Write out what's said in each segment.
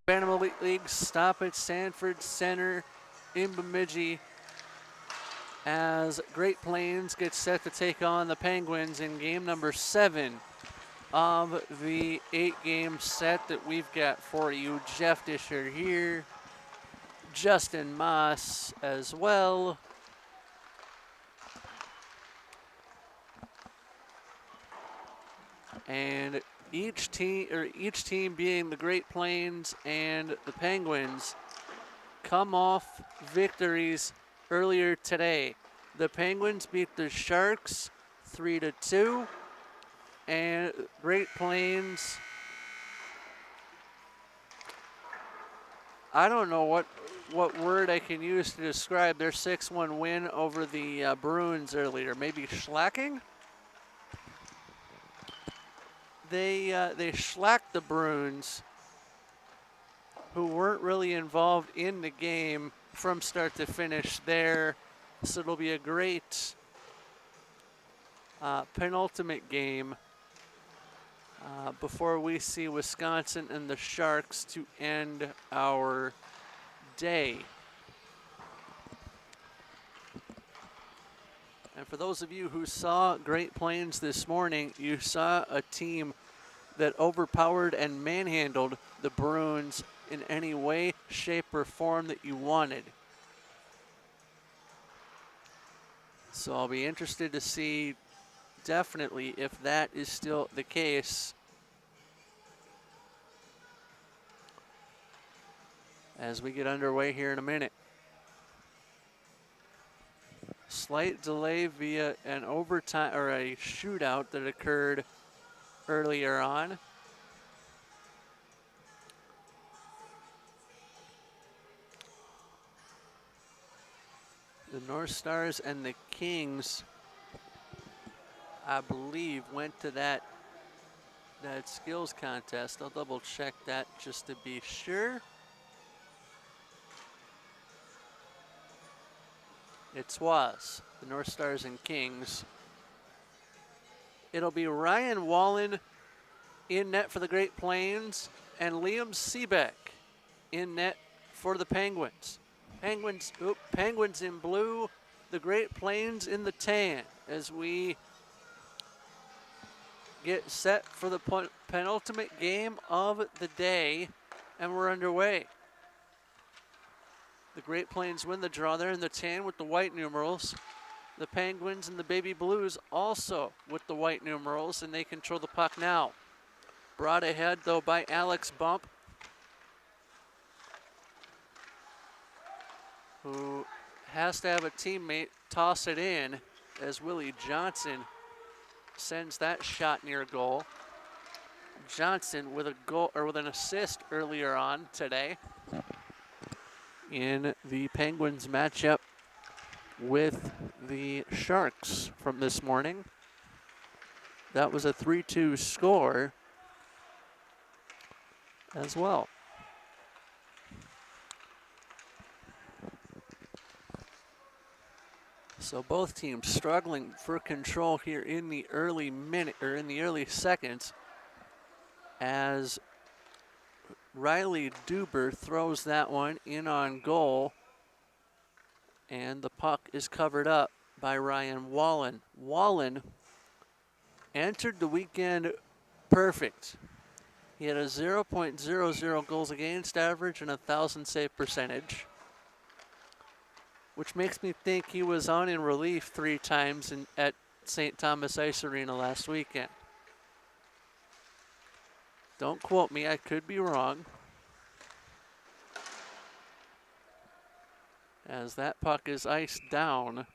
Bantam League stop at Sanford Center in Bemidji as Great Plains gets set to take on the Penguins in game number 7 of the 8-game set that we've got for you. Jeff Disher here, Justin Moss as well. And each team being the Great Plains and the Penguins come off victories earlier today. The Penguins beat the Sharks 3-2, and Great Plains, I don't know what word I can use to describe their 6-1 win over the Bruins earlier. Maybe schlacking? They shellacked the Bruins, who weren't really involved in the game from start to finish there. So it'll be a great penultimate game before we see Wisconsin and the Sharks to end our day. And for those of you who saw Great Plains this morning, you saw a team that overpowered and manhandled the Bruins in any way, shape, or form that you wanted. So I'll be interested to see definitely if that is still the case as we get underway here in a minute. Slight delay via an overtime or a shootout that occurred earlier on. The North Stars and the Kings, I believe, went to that skills contest. I'll double check that just to be sure. It was the North Stars and Kings. It'll be Ryan Wallen in net for the Great Plains and Liam Seebeck in net for the Penguins. Penguins in blue, the Great Plains in the tan as we get set for the penultimate game of the day, and we're underway. The Great Plains win the draw there in the tan with the white numerals. The Penguins and the Baby Blues also with the white numerals, and they control the puck now. Brought ahead, though, by Alex Bump, who has to have a teammate toss it in as Willie Johnson sends that shot near goal. Johnson with a goal or with an assist earlier on today in the Penguins matchup with the Sharks from this morning. That was a 3-2 score as well. So both teams struggling for control here in the early seconds as Riley Duber throws that one in on goal, and the puck is covered up by Ryan Wallen. Wallen entered the weekend perfect. He had a 0.00 goals against average and a 1,000 save percentage, which makes me think he was on in relief 3 times at St. Thomas Ice Arena last weekend. Don't quote me, I could be wrong. As that puck is iced down.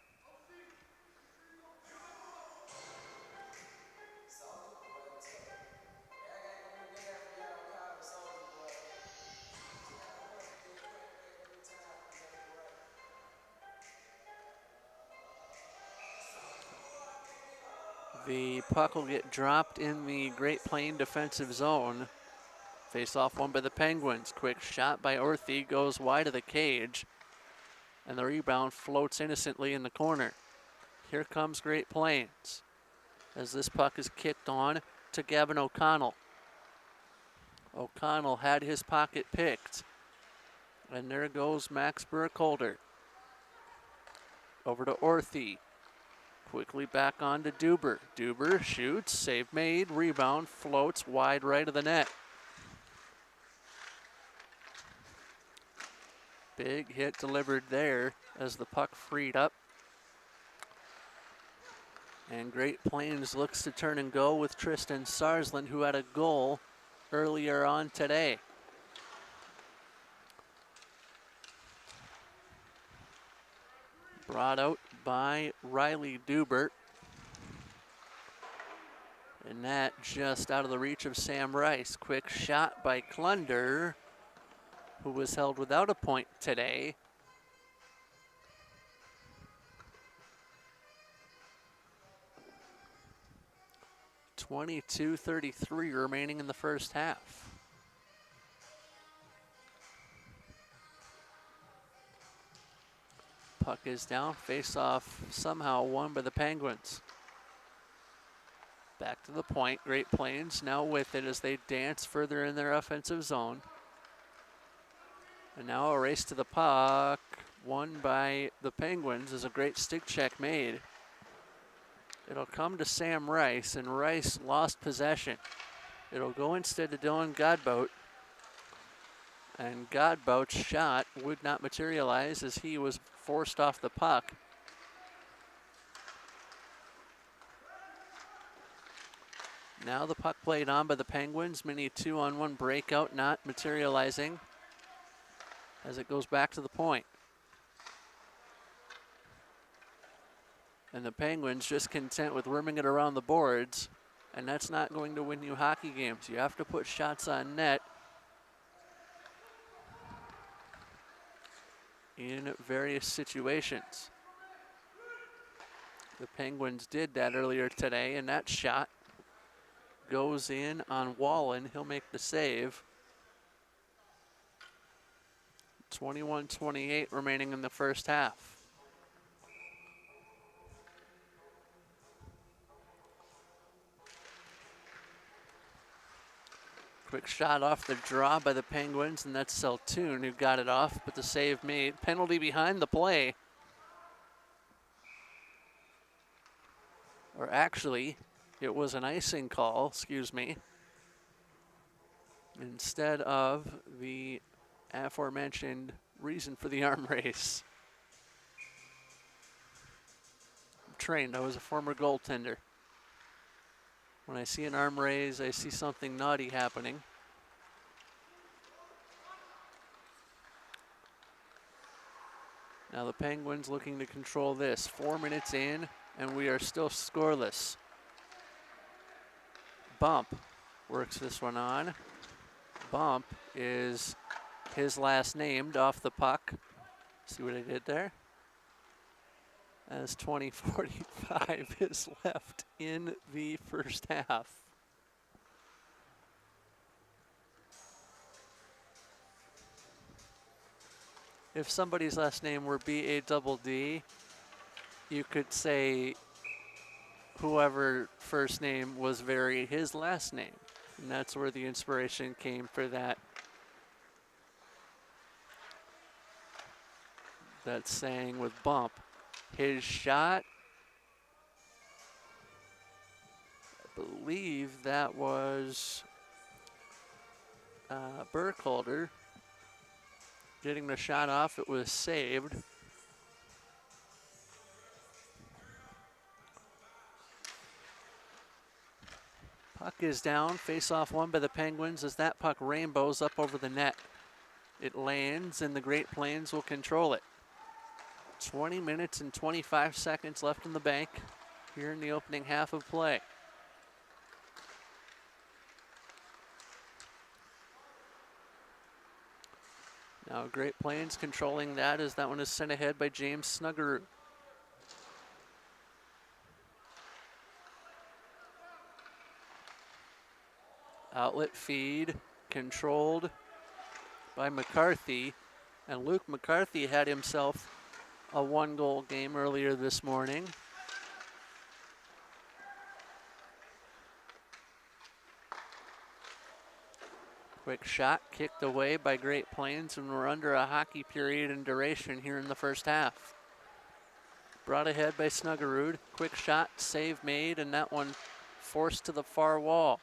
The puck will get dropped in the Great Plain defensive zone. Face off one by the Penguins. Quick shot by Orthy goes wide of the cage, and the rebound floats innocently in the corner. Here comes Great Plains as this puck is kicked on to Gavin O'Connell. O'Connell had his pocket picked. And there goes Max Burkholder. Over to Orthy. Quickly back on to Duber. Duber shoots, save made, rebound, floats wide right of the net. Big hit delivered there as the puck freed up. And Great Plains looks to turn and go with Tristan Sarsland, who had a goal earlier on today. Brought out by Riley Dubert. And that just out of the reach of Sam Rice. Quick shot by Klunder, who was held without a point today. .22:33 remaining in the first half. Puck is down, face-off somehow won by the Penguins. Back to the point, Great Plains now with it as they dance further in their offensive zone. And now a race to the puck, won by the Penguins as a great stick check made. It'll come to Sam Rice, and Rice lost possession. It'll go instead to Dylan Godbout. And Godbout's shot would not materialize as he was forced off the puck. Now the puck played on by the Penguins. Mini 2-on-1 breakout not materializing as it goes back to the point. And the Penguins just content with worming it around the boards, and that's not going to win you hockey games. You have to put shots on net in various situations. The Penguins did that earlier today, and that shot goes in on Wallen. He'll make the save. 21-28 remaining in the first half. Quick shot off the draw by the Penguins, and that's Seltoon who got it off, but the save made. Penalty behind the play. Or actually, it was an icing call, excuse me, instead of the aforementioned reason for the arm race. I'm trained, I was a former goaltender. When I see an arm raise, I see something naughty happening. Now the Penguins looking to control this. 4 minutes in, and we are still scoreless. Bump works this one on. Bump is his last name off the puck. See what I did there? As 20:45 is left in the first half. If somebody's last name were B-A-double-D, you could say whoever first name was his last name. And that's where the inspiration came for that saying with Bump. His shot, I believe that was Burkholder getting the shot off. It was saved. Puck is down, face-off won by the Penguins as that puck rainbows up over the net. It lands and the Great Plains will control it. 20 minutes and 25 seconds left in the bank here in the opening half of play. Now Great Plains controlling that as that one is sent ahead by James Snuggerud. Outlet feed controlled by McCarthy, and Luke McCarthy had himself a 1-goal game earlier this morning. Quick shot kicked away by Great Plains, and we're under a hockey period in duration here in the first half. Brought ahead by Snuggerud. Quick shot, save made, and that one forced to the far wall.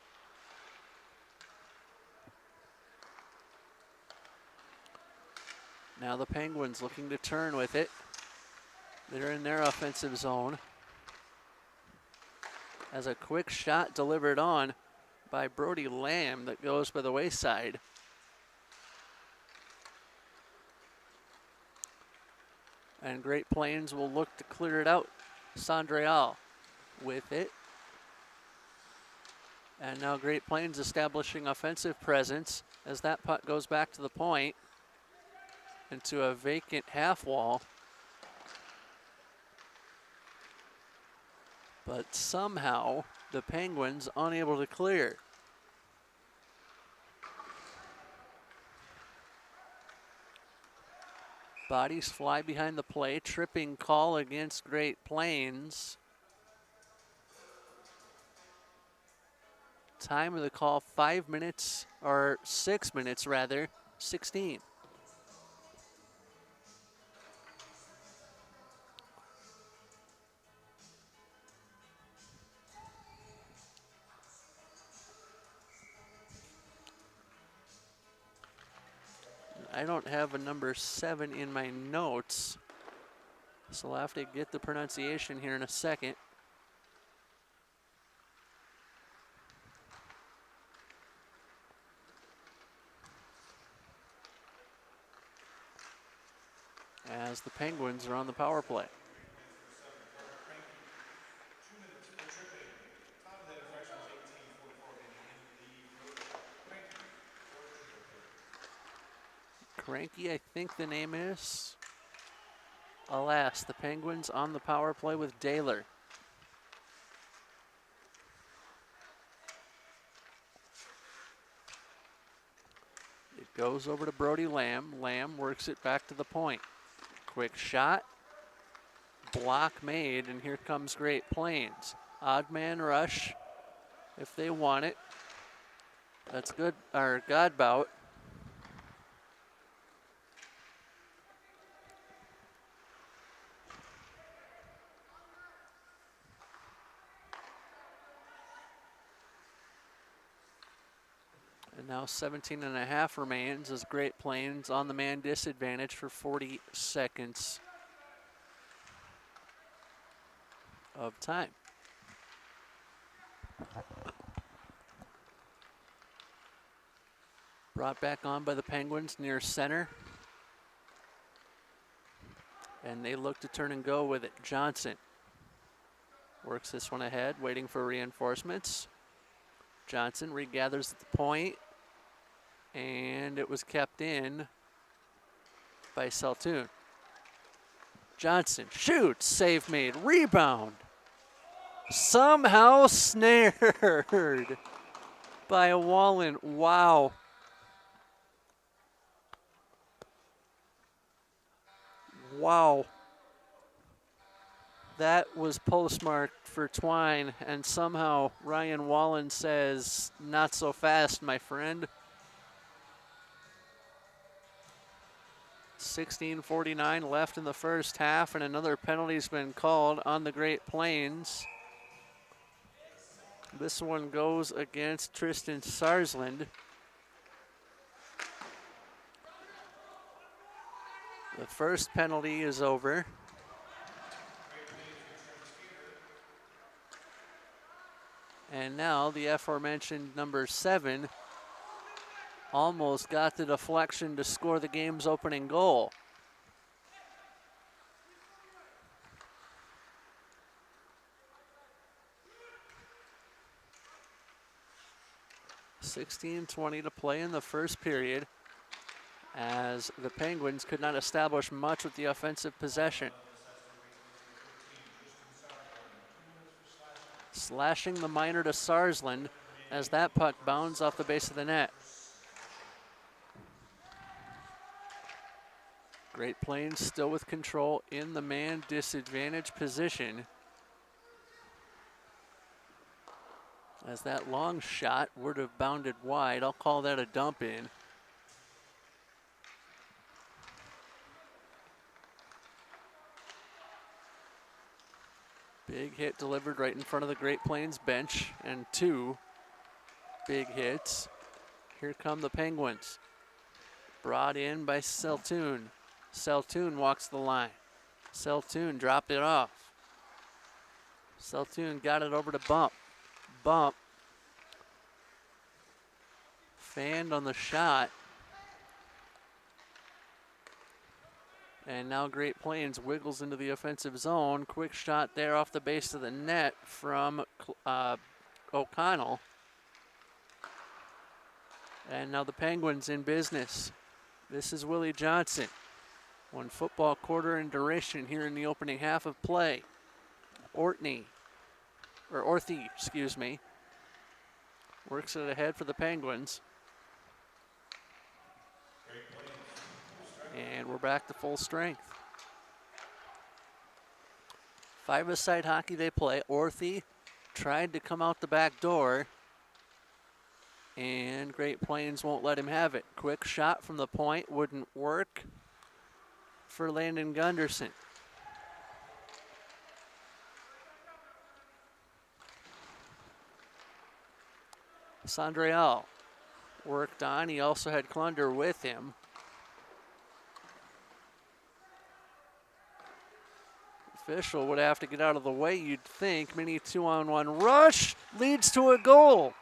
Now the Penguins looking to turn with it. They're in their offensive zone. As a quick shot delivered on by Brody Lamb that goes by the wayside. And Great Plains will look to clear it out. Sandreal with it. And now Great Plains establishing offensive presence as that puck goes back to the point into a vacant half wall. But somehow the Penguins unable to clear. Bodies fly behind the play, tripping call against Great Plains. Time of the call, 5 minutes, or 6 minutes rather, 16. I don't have a number 7 in my notes, so I'll have to get the pronunciation here in a second. As the Penguins are on the power play. Cranky, I think the name is. Alas, the Penguins on the power play with Daler. It goes over to Brody Lamb. Lamb works it back to the point. Quick shot. Block made, and here comes Great Plains. Odd man rush if they want it. That's good, or Godbout. And now 17 and a half remains as Great Plains on the man disadvantage for 40 seconds of time. Brought back on by the Penguins near center. And they look to turn and go with it. Johnson works this one ahead, waiting for reinforcements. Johnson regathers at the point, and it was kept in by Saltoon. Johnson shoots, save made, rebound. Somehow snared by a Wallen. Wow. Wow. That was postmarked for Twine, and somehow Ryan Wallen says, not so fast, my friend. 16:49 left in the first half, and another penalty's been called on the Great Plains. This one goes against Tristan Sarsland. The first penalty is over. And now the aforementioned number 7 almost got the deflection to score the game's opening goal. .16:20 to play in the first period, as the Penguins could not establish much with the offensive possession. Slashing the minor to Sarsland as that puck bounds off the base of the net. Great Plains still with control in the man disadvantage position. as that long shot would have bounded wide. I'll call that a dump in. Big hit delivered right in front of the Great Plains bench, and 2 big hits. Here come the Penguins. Brought in by Seltoon. Seltoon walks the line. Seltoon dropped it off. Seltoon got it over to Bump. Bump fanned on the shot. And now Great Plains wiggles into the offensive zone. Quick shot there off the base of the net from O'Connell. And now the Penguins in business. This is Willie Johnson. 1 football quarter in duration here in the opening half of play. Orthy, excuse me, works it ahead for the Penguins. And we're back to full strength. 5-a-side hockey they play. Orthy tried to come out the back door, and Great Plains won't let him have it. Quick shot from the point wouldn't work for Landon Gunderson. Sandreal worked on. He also had Klunder with him. Official would have to get out of the way, you'd think. Mini 2-on-1 rush leads to a goal.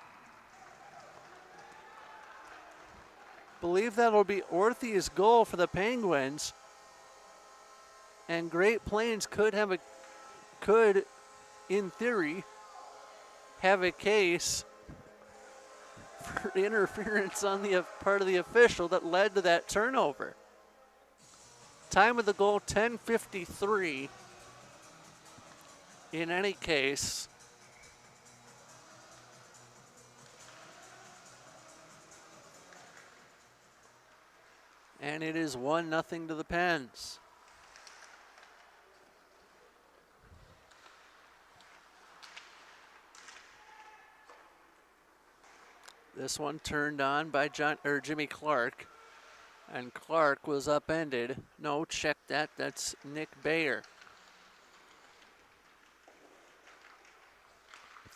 Believe that'll be Orthy's goal for the Penguins. And Great Plains could, in theory, have a case for interference on the part of the official that led to that turnover. Time of the goal, 10:53. In any case, and it is 1-0 to the Pens. This one turned on by Jimmy Clark, and Clark was upended. No, check that. That's Nick Bayer.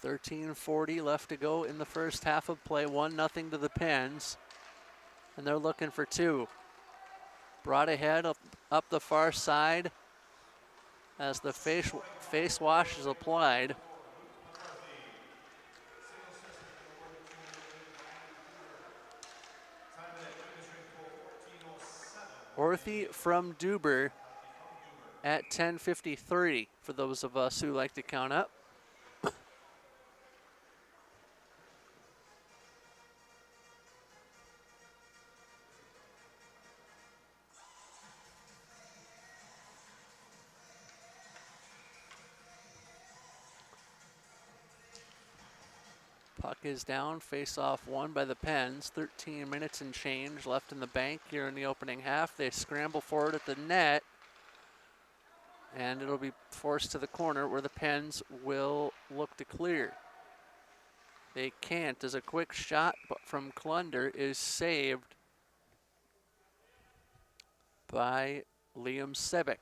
13:40 left to go in the first half of play. 1-0 to the Pens, and they're looking for 2. Brought ahead up the far side as the face wash is applied. Orthy from Duber at 10:53 for those of us who like to count up. Puck is down, face-off won by the Pens. 13 minutes and change left in the bank here in the opening half. They scramble forward at the net, and it'll be forced to the corner where the Pens will look to clear. They can't, as a quick shot from Klunder is saved by Liam Sebic.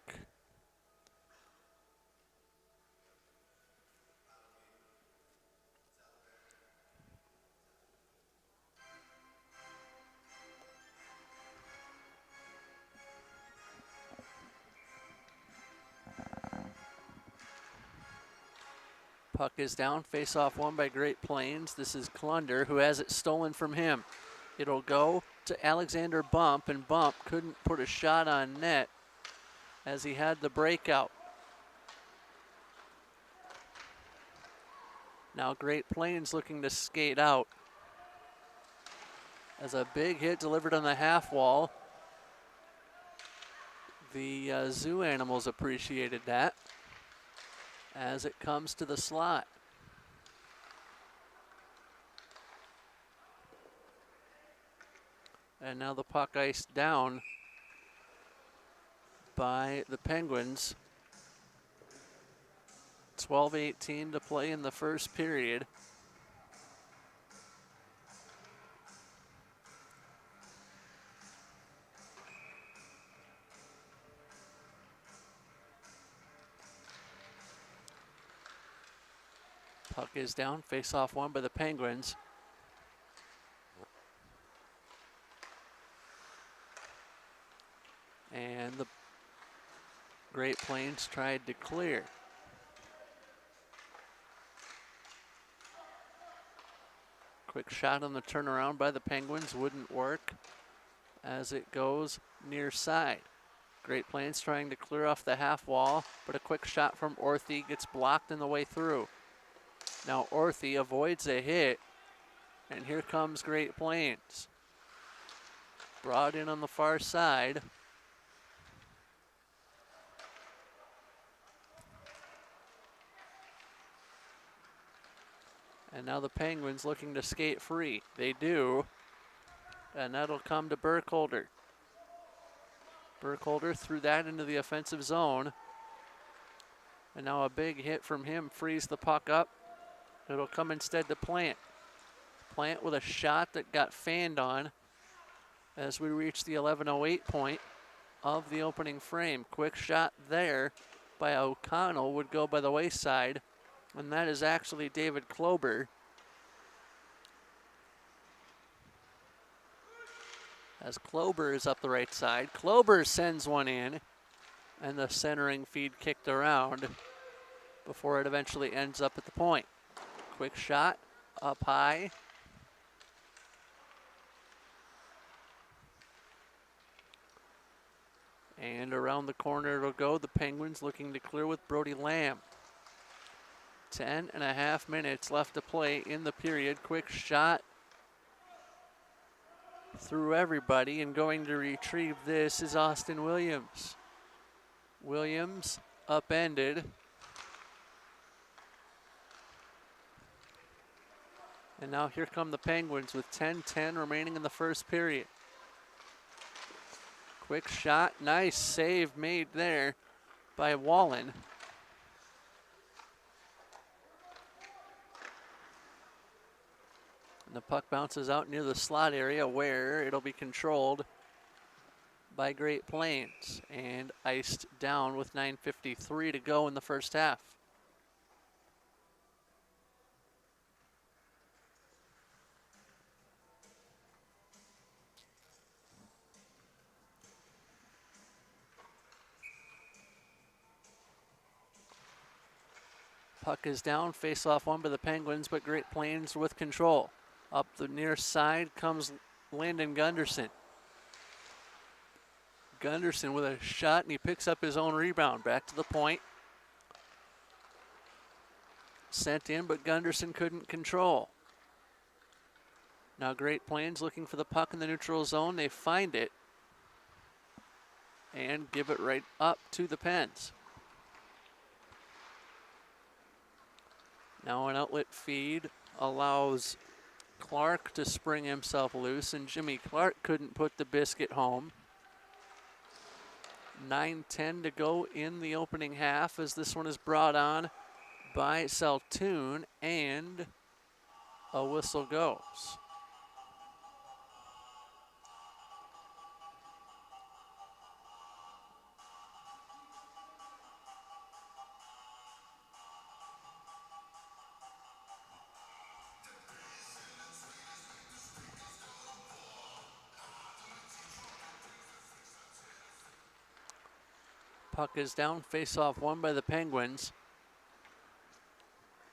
Puck is down, face-off won by Great Plains. This is Klunder, who has it stolen from him. It'll go to Alexander Bump, and Bump couldn't put a shot on net as he had the breakout. Now Great Plains looking to skate out as a big hit delivered on the half wall. The zoo animals appreciated that as it comes to the slot. And now the puck iced down by the Penguins. 12:18 to play in the first period. Puck is down, face-off won by the Penguins. And the Great Plains tried to clear. Quick shot on the turnaround by the Penguins wouldn't work as it goes near side. Great Plains trying to clear off the half wall, but a quick shot from Orthy gets blocked on the way through. Now Orthy avoids a hit, and here comes Great Plains. Brought in on the far side. And now the Penguins looking to skate free. They do. And that'll come to Burkholder. Burkholder threw that into the offensive zone. And now a big hit from him frees the puck up. It'll come instead to Plant. Plant with a shot that got fanned on as we reach the 11:08 point of the opening frame. Quick shot there by O'Connell would go by the wayside. And that is actually David Klober. As Klober is up the right side. Klober sends one in, and the centering feed kicked around before it eventually ends up at the point. Quick shot up high. And around the corner it'll go. The Penguins looking to clear with Brody Lamb. 10.5 minutes left to play in the period. Quick shot through everybody, and going to retrieve this is Austin Williams. Williams upended. And now here come the Penguins with 10:10 remaining in the first period. Quick shot, nice save made there by Wallen. And the puck bounces out near the slot area where it'll be controlled by Great Plains and iced down with 9:53 to go in the first half. Puck is down, face-off won by the Penguins, but Great Plains with control. Up the near side comes Landon Gunderson. Gunderson with a shot, and he picks up his own rebound. Back to the point. Sent in, but Gunderson couldn't control. Now Great Plains looking for the puck in the neutral zone. They find it and give it right up to the Pens. Now an outlet feed allows Clark to spring himself loose, and Jimmy Clark couldn't put the biscuit home. 9:10 to go in the opening half as this one is brought on by Saltoon, and a whistle goes. Puck is down, face-off won by the Penguins,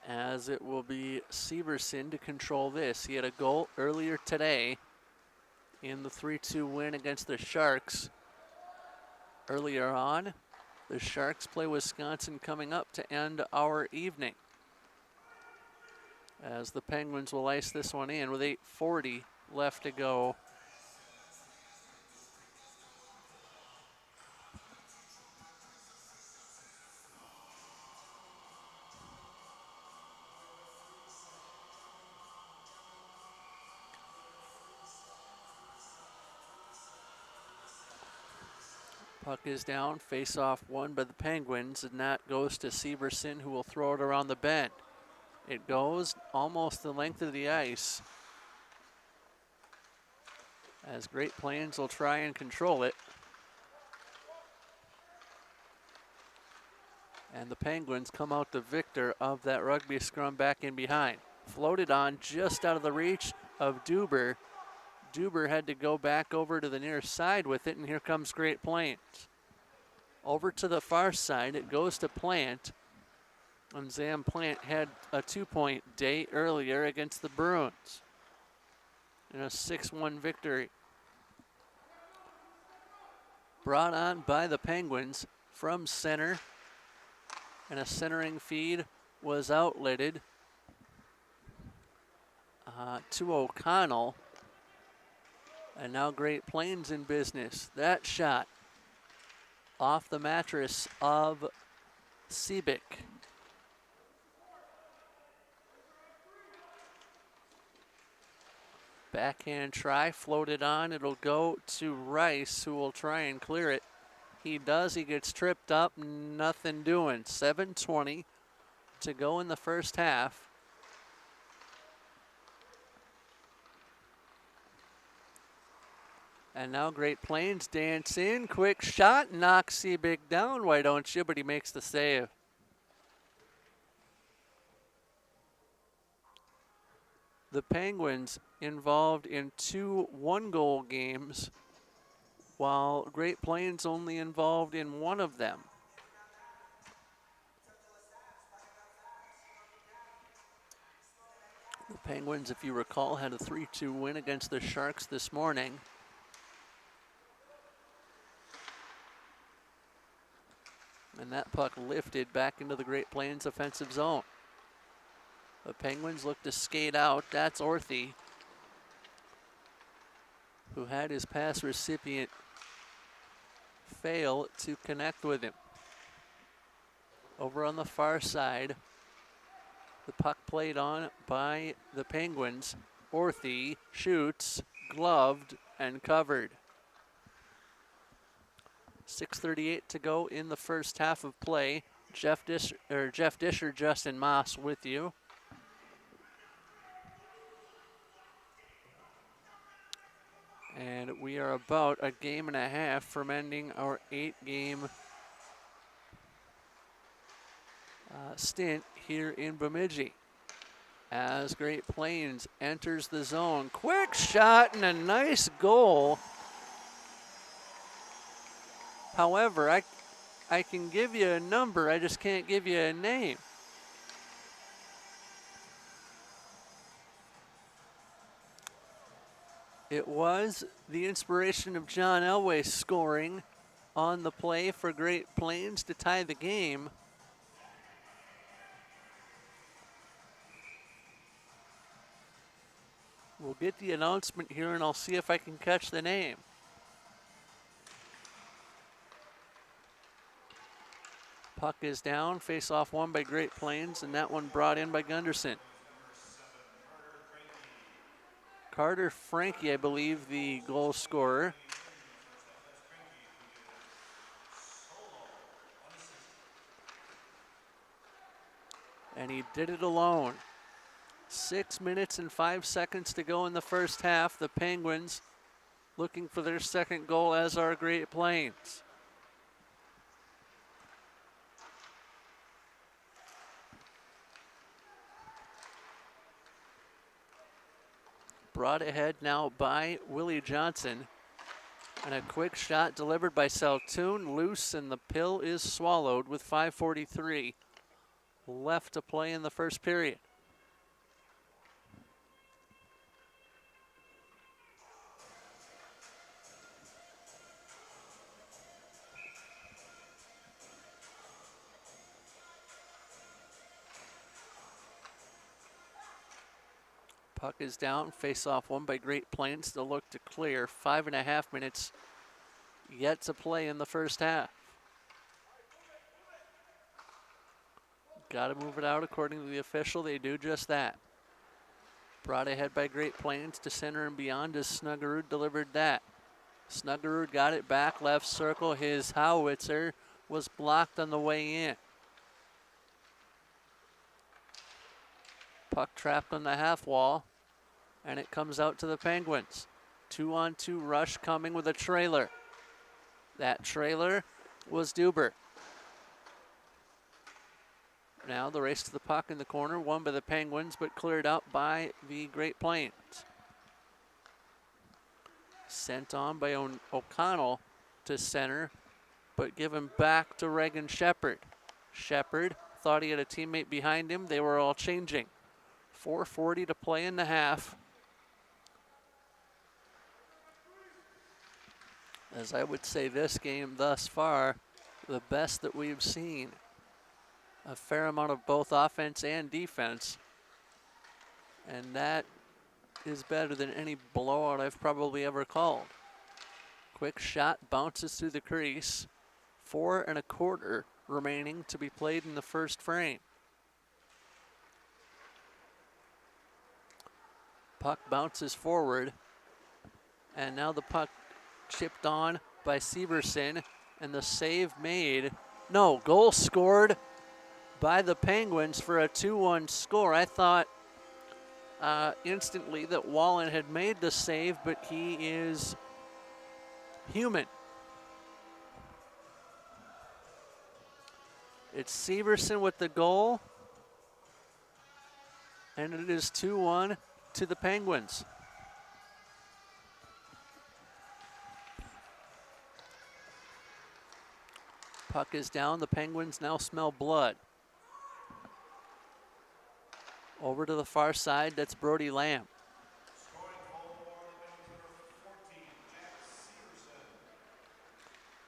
as it will be Severson to control this. He had a goal earlier today in the 3-2 win against the Sharks. Earlier on, the Sharks play Wisconsin coming up to end our evening, as the Penguins will ice this one in with 8:40 left to go. Puck is down, face-off won by the Penguins, and that goes to Severson, who will throw it around the bend. It goes almost the length of the ice, as Great Plains will try and control it. And the Penguins come out the victor of that rugby scrum back in behind. Floated on just out of the reach of Duber. Duber had to go back over to the near side with it, and here comes Great Plains. Over to the far side, it goes to Plant. And Zam Plant had a 2-point day earlier against the Bruins in a 6-1 victory. Brought on by the Penguins from center, and a centering feed was outletted to O'Connell. And now Great Plains in business. That shot off the mattress of Seebick. Backhand try, floated on. It'll go to Rice, who will try and clear it. He does, he gets tripped up, nothing doing. 7:20 to go in the first half. And now Great Plains dance in, quick shot, knocks Seebick down, why don't you? But he makes the save. The Penguins involved in 2 one-goal games, while Great Plains only involved in 1 of them. The Penguins, if you recall, had a 3-2 win against the Sharks this morning. And that puck lifted back into the Great Plains offensive zone. The Penguins look to skate out. That's Orthy, who had his pass recipient fail to connect with him. Over on the far side, the puck played on by the Penguins. Orthy shoots, gloved, and covered. 6:38 to go in the first half of play. Jeff Disher, Justin Moss with you. And we are about a game and a half from ending our 8-game stint here in Bemidji. As Great Plains enters the zone. Quick shot and a nice goal. However, I can give you a number, I just can't give you a name. It was the inspiration of John Elway scoring on the play for Great Plains to tie the game. We'll get the announcement here and I'll see if I can catch the name. Puck is down, face-off won by Great Plains, and that one brought in by Gunderson. Carter Frankie, I believe, the goal scorer. And he did it alone. 6 minutes and 5 seconds to go in the first half. The Penguins looking for their second goal, as are Great Plains. Brought ahead now by Willie Johnson. And a quick shot delivered by Saltoon, loose, and the pill is swallowed with 5:43 left to play in the first period. Puck is down, face-off won by Great Plains. They'll look to clear. 5.5 minutes yet to play in the first half. Got to move it out according to the official. They do just that. Brought ahead by Great Plains to center and beyond as Snuggerud delivered that. Snuggerud got it back, left circle. His howitzer was blocked on the way in. Puck trapped on the half wall, and it comes out to the Penguins. 2-on-2 rush coming with a trailer. That trailer was Duber. Now the race to the puck in the corner, won by the Penguins, but cleared out by the Great Plains. Sent on by O'Connell to center, but given back to Reagan Shepard. Shepard thought he had a teammate behind him. They were all changing. 4:40 to play in the half. As I would say, this game thus far, the best that we've seen. A fair amount of both offense and defense. And that is better than any blowout I've probably ever called. Quick shot bounces through the crease. 4 1/4 remaining to be played in the first frame. Puck bounces forward. And now the puck chipped on by Severson, and the save made. No, goal scored by the Penguins for a 2-1 score. I thought instantly that Wallen had made the save, but he is human. It's Severson with the goal, and it is 2-1 to the Penguins. Puck is down. The Penguins now smell blood. Over to the far side, that's Brody Lamb.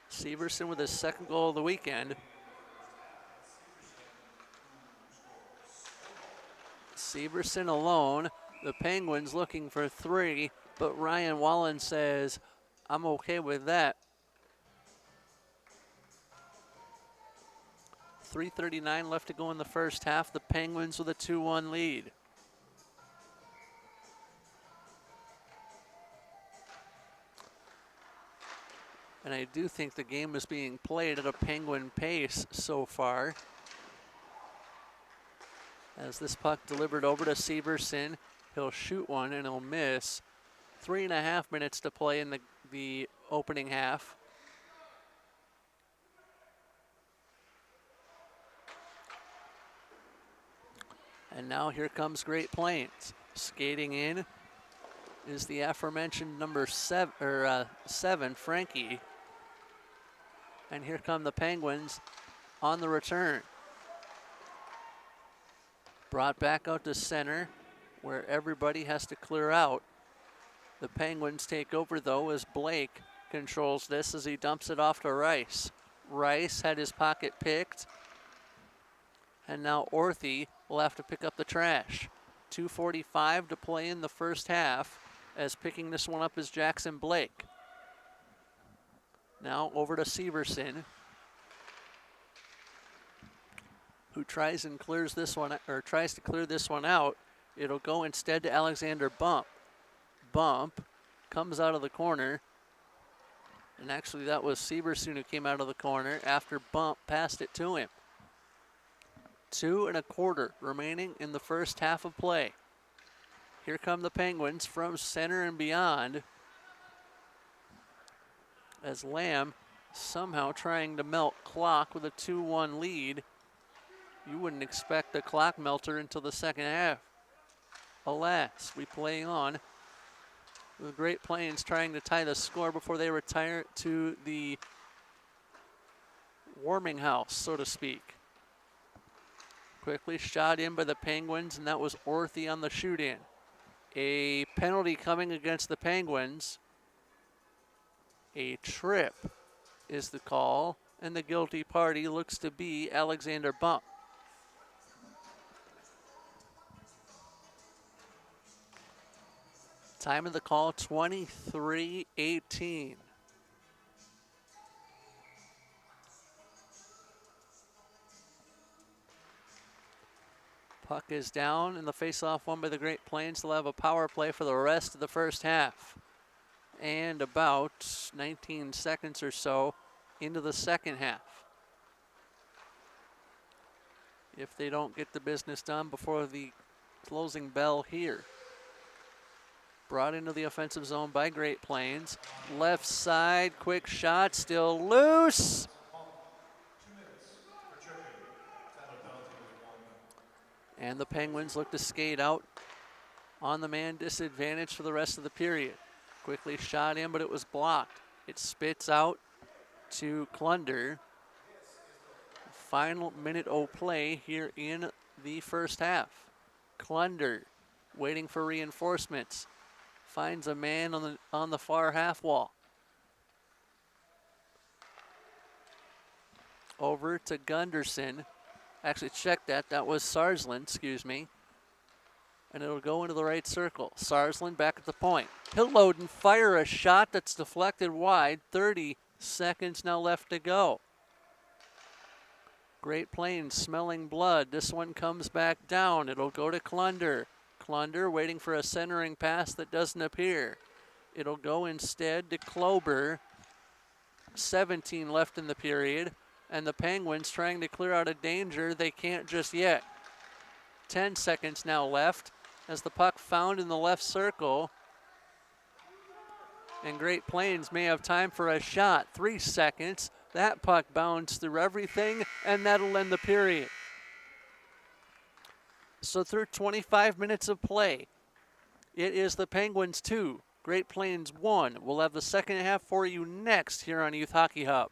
Severson with his second goal of the weekend. Severson alone. The Penguins looking for 3, but Ryan Wallen says, I'm okay with that. 3:39 left to go in the first half. The Penguins with a 2-1 lead. And I do think the game is being played at a Penguin pace so far. As this puck delivered over to Severson, he'll shoot one and he'll miss. 3.5 minutes to play in the opening half. And now here comes Great Plains. Skating in is the aforementioned number 7, Frankie. And here come the Penguins on the return. Brought back out to center, where everybody has to clear out. The Penguins take over, though, as Blake controls this as he dumps it off to Rice. Rice had his pocket picked. And now Orthy will have to pick up the trash. 2:45 to play in the first half, as picking this one up is Jackson Blake. Now over to Severson, who tries to clear this one out. It'll go instead to Alexander Bump. Bump comes out of the corner. And actually that was Severson who came out of the corner after Bump passed it to him. 2 1/4 remaining in the first half of play. Here come the Penguins from center and beyond, as Lamb somehow trying to melt clock with a 2-1 lead. You wouldn't expect a clock melter until the second half. Alas, we play on. The Great Plains trying to tie the score before they retire to the warming house, so to speak. Quickly shot in by the Penguins, and that was Orthy on the shoot-in. A penalty coming against the Penguins. A trip is the call, and the guilty party looks to be Alexander Bump. Time of the call, 23:18. Puck is down, and the face-off won by the Great Plains. They'll have a power play for the rest of the first half. And about 19 seconds or so into the second half, if they don't get the business done before the closing bell here. Brought into the offensive zone by Great Plains. Left side, quick shot, still loose. And the Penguins look to skate out on the man disadvantage for the rest of the period. Quickly shot in, but it was blocked. It spits out to Klunder. Final minute of play here in the first half. Klunder waiting for reinforcements. Finds a man on the far half wall. Over to Gunderson. Actually, check that. That was Sarsland, excuse me. And it'll go into the right circle. Sarsland back at the point. He'll load and fire a shot that's deflected wide. 30 seconds now left to go. Great Plains smelling blood. This one comes back down. It'll go to Klunder. Klunder waiting for a centering pass that doesn't appear. It'll go instead to Klober. 17 left in the period. And the Penguins trying to clear out of danger. They can't just yet. 10 seconds now left as the puck found in the left circle. And Great Plains may have time for a shot. 3 seconds. That puck bounced through everything, and that'll end the period. So through 25 minutes of play, it is the Penguins 2, Great Plains 1. We'll have the second half for you next here on Youth Hockey Hub.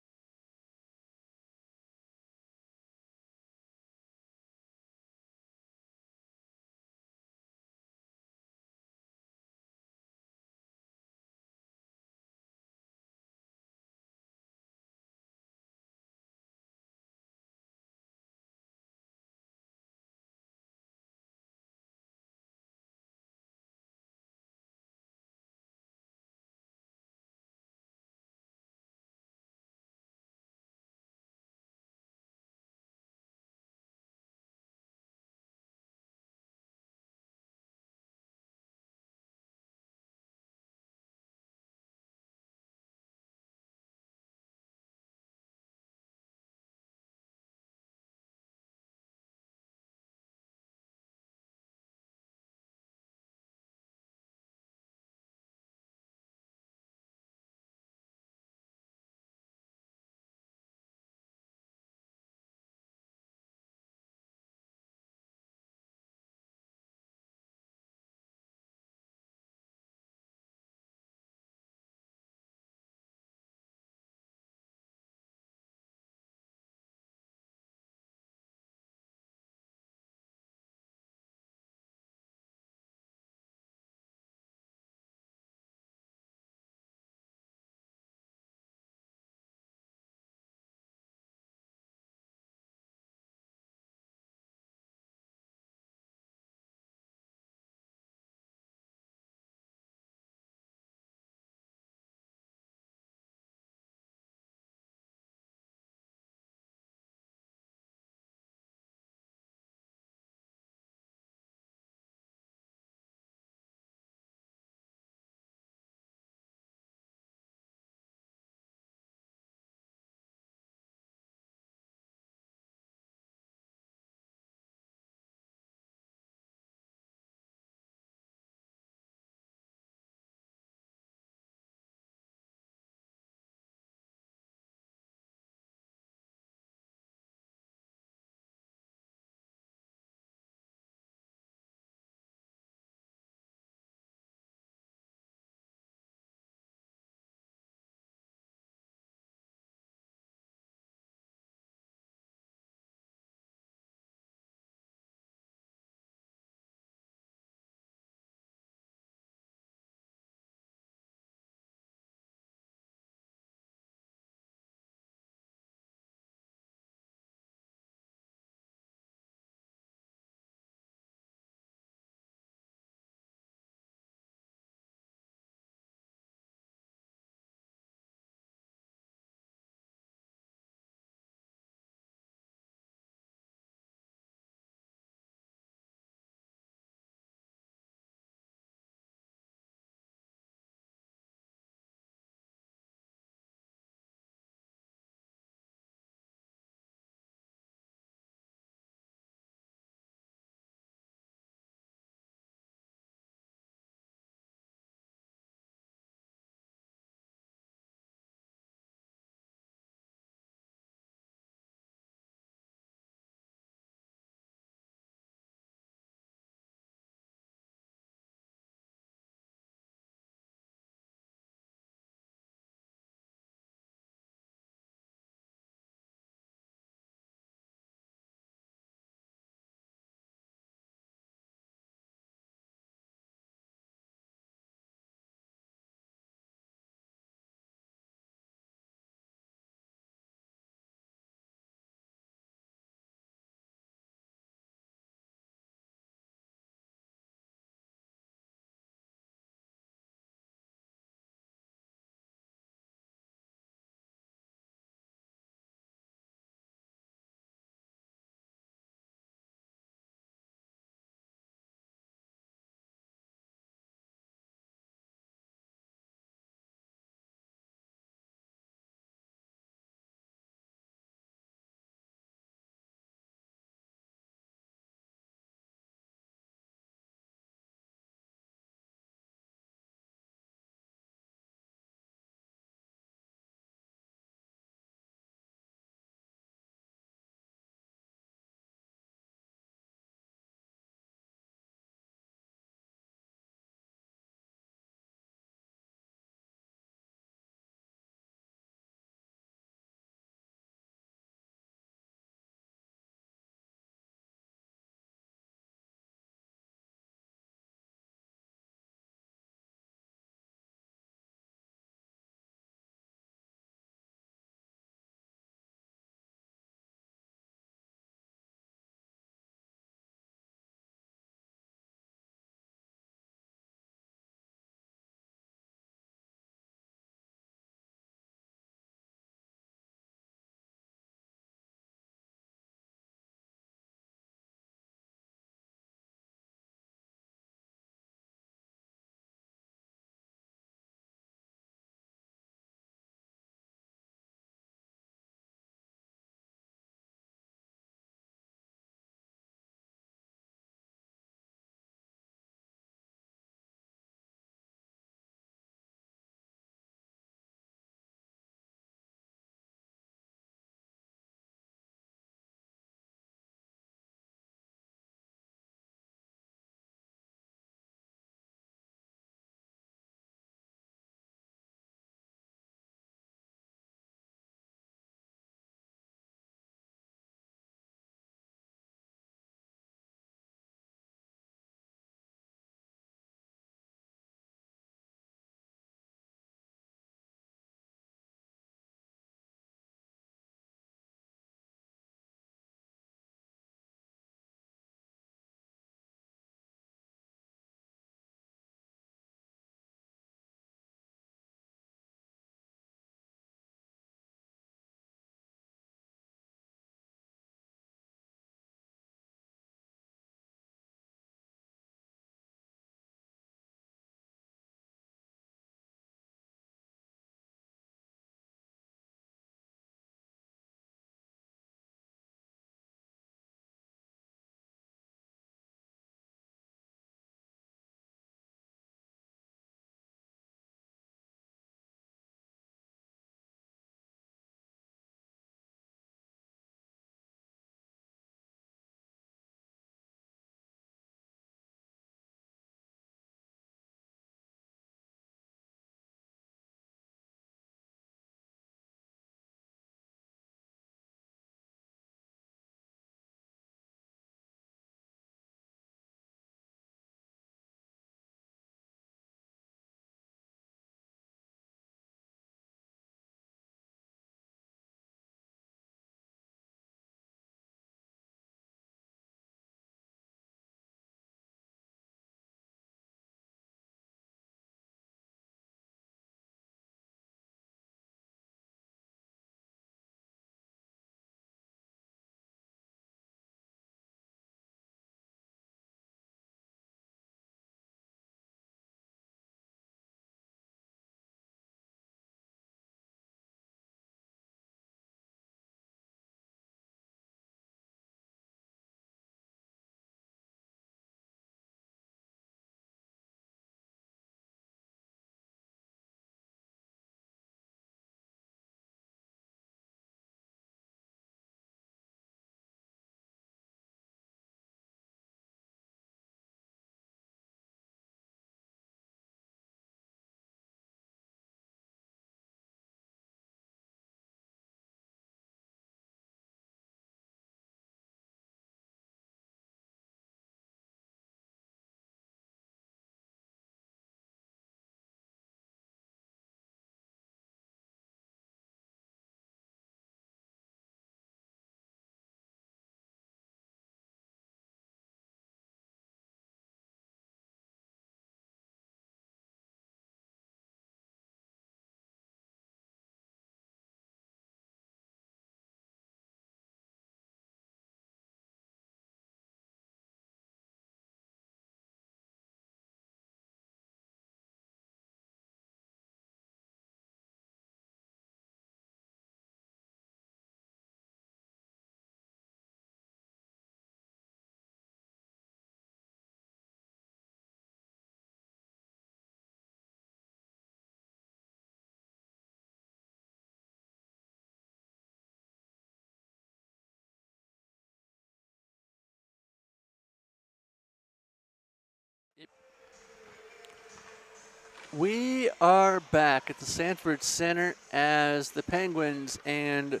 We are back at the Sanford Center as the Penguins and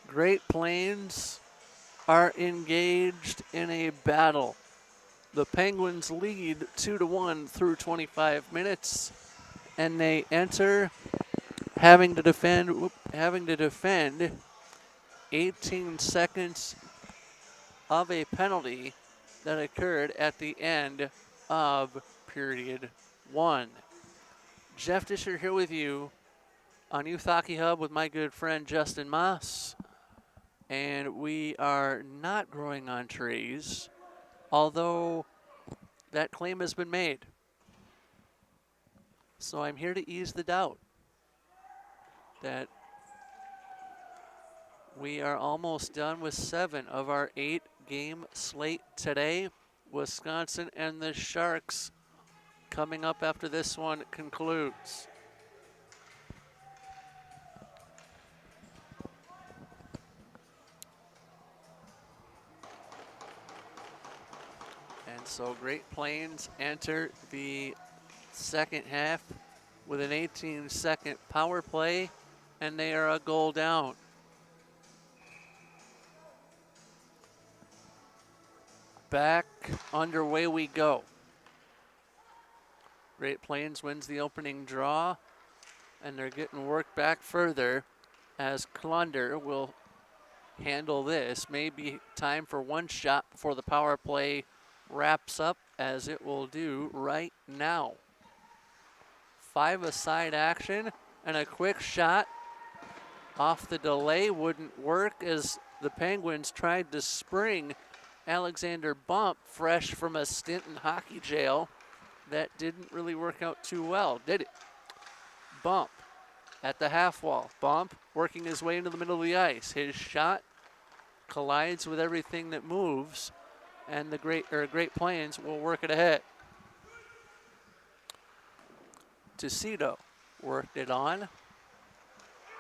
Great Plains are engaged in a battle. The Penguins lead 2-1 through 25 minutes, and they enter having to defend 18 seconds of a penalty that occurred at the end of period 1. Jeff Disher here with you on Youth Hockey Hub with my good friend Justin Moss. And we are not growing on trees, although that claim has been made. So I'm here to ease the doubt that we are almost done with 7 of our 8-game slate today. Wisconsin and the Sharks coming up after this one concludes. And so Great Plains enter the second half with an 18-second power play, and they are a goal down. Back underway we go. Great Plains wins the opening draw, and they're getting worked back further as Klunder will handle this. Maybe time for one shot before the power play wraps up, as it will do right now. 5-a-side action, and a quick shot off the delay wouldn't work as the Penguins tried to spring Alexander Bump fresh from a stint in hockey jail. That didn't really work out too well, did it? Bump at the half wall. Bump working his way into the middle of the ice. His shot collides with everything that moves, and the Great Plains will work it ahead. Tucito worked it on.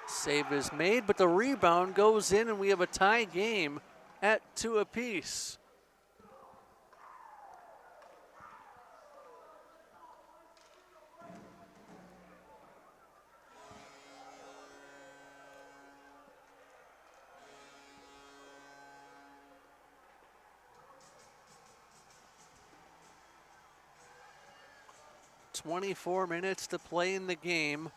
Save is made, but the rebound goes in, and we have a tie game at 2 apiece. .24 minutes to play in the game.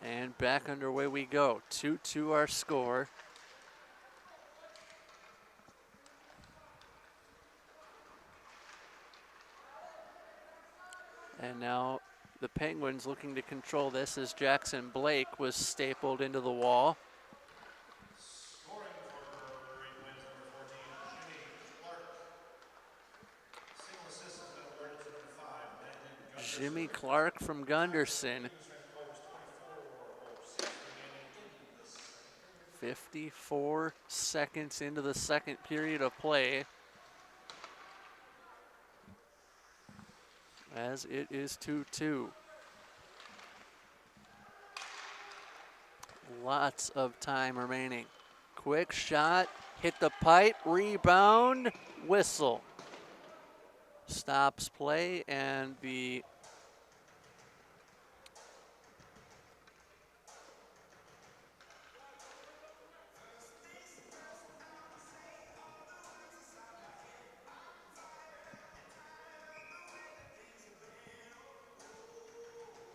And back underway we go. 2-2 our score. And now the Penguins looking to control this as Jackson Blake was stapled into the wall. Scoring for Great Plains, number 14, Jimmy Clark. Single assist has been awarded to number 5, Landon Gunderson. Jimmy Clark from Gunderson. 54 seconds into the second period of play, as it is 2-2. Lots of time remaining. Quick shot, hit the pipe, rebound, whistle. Stops play, and the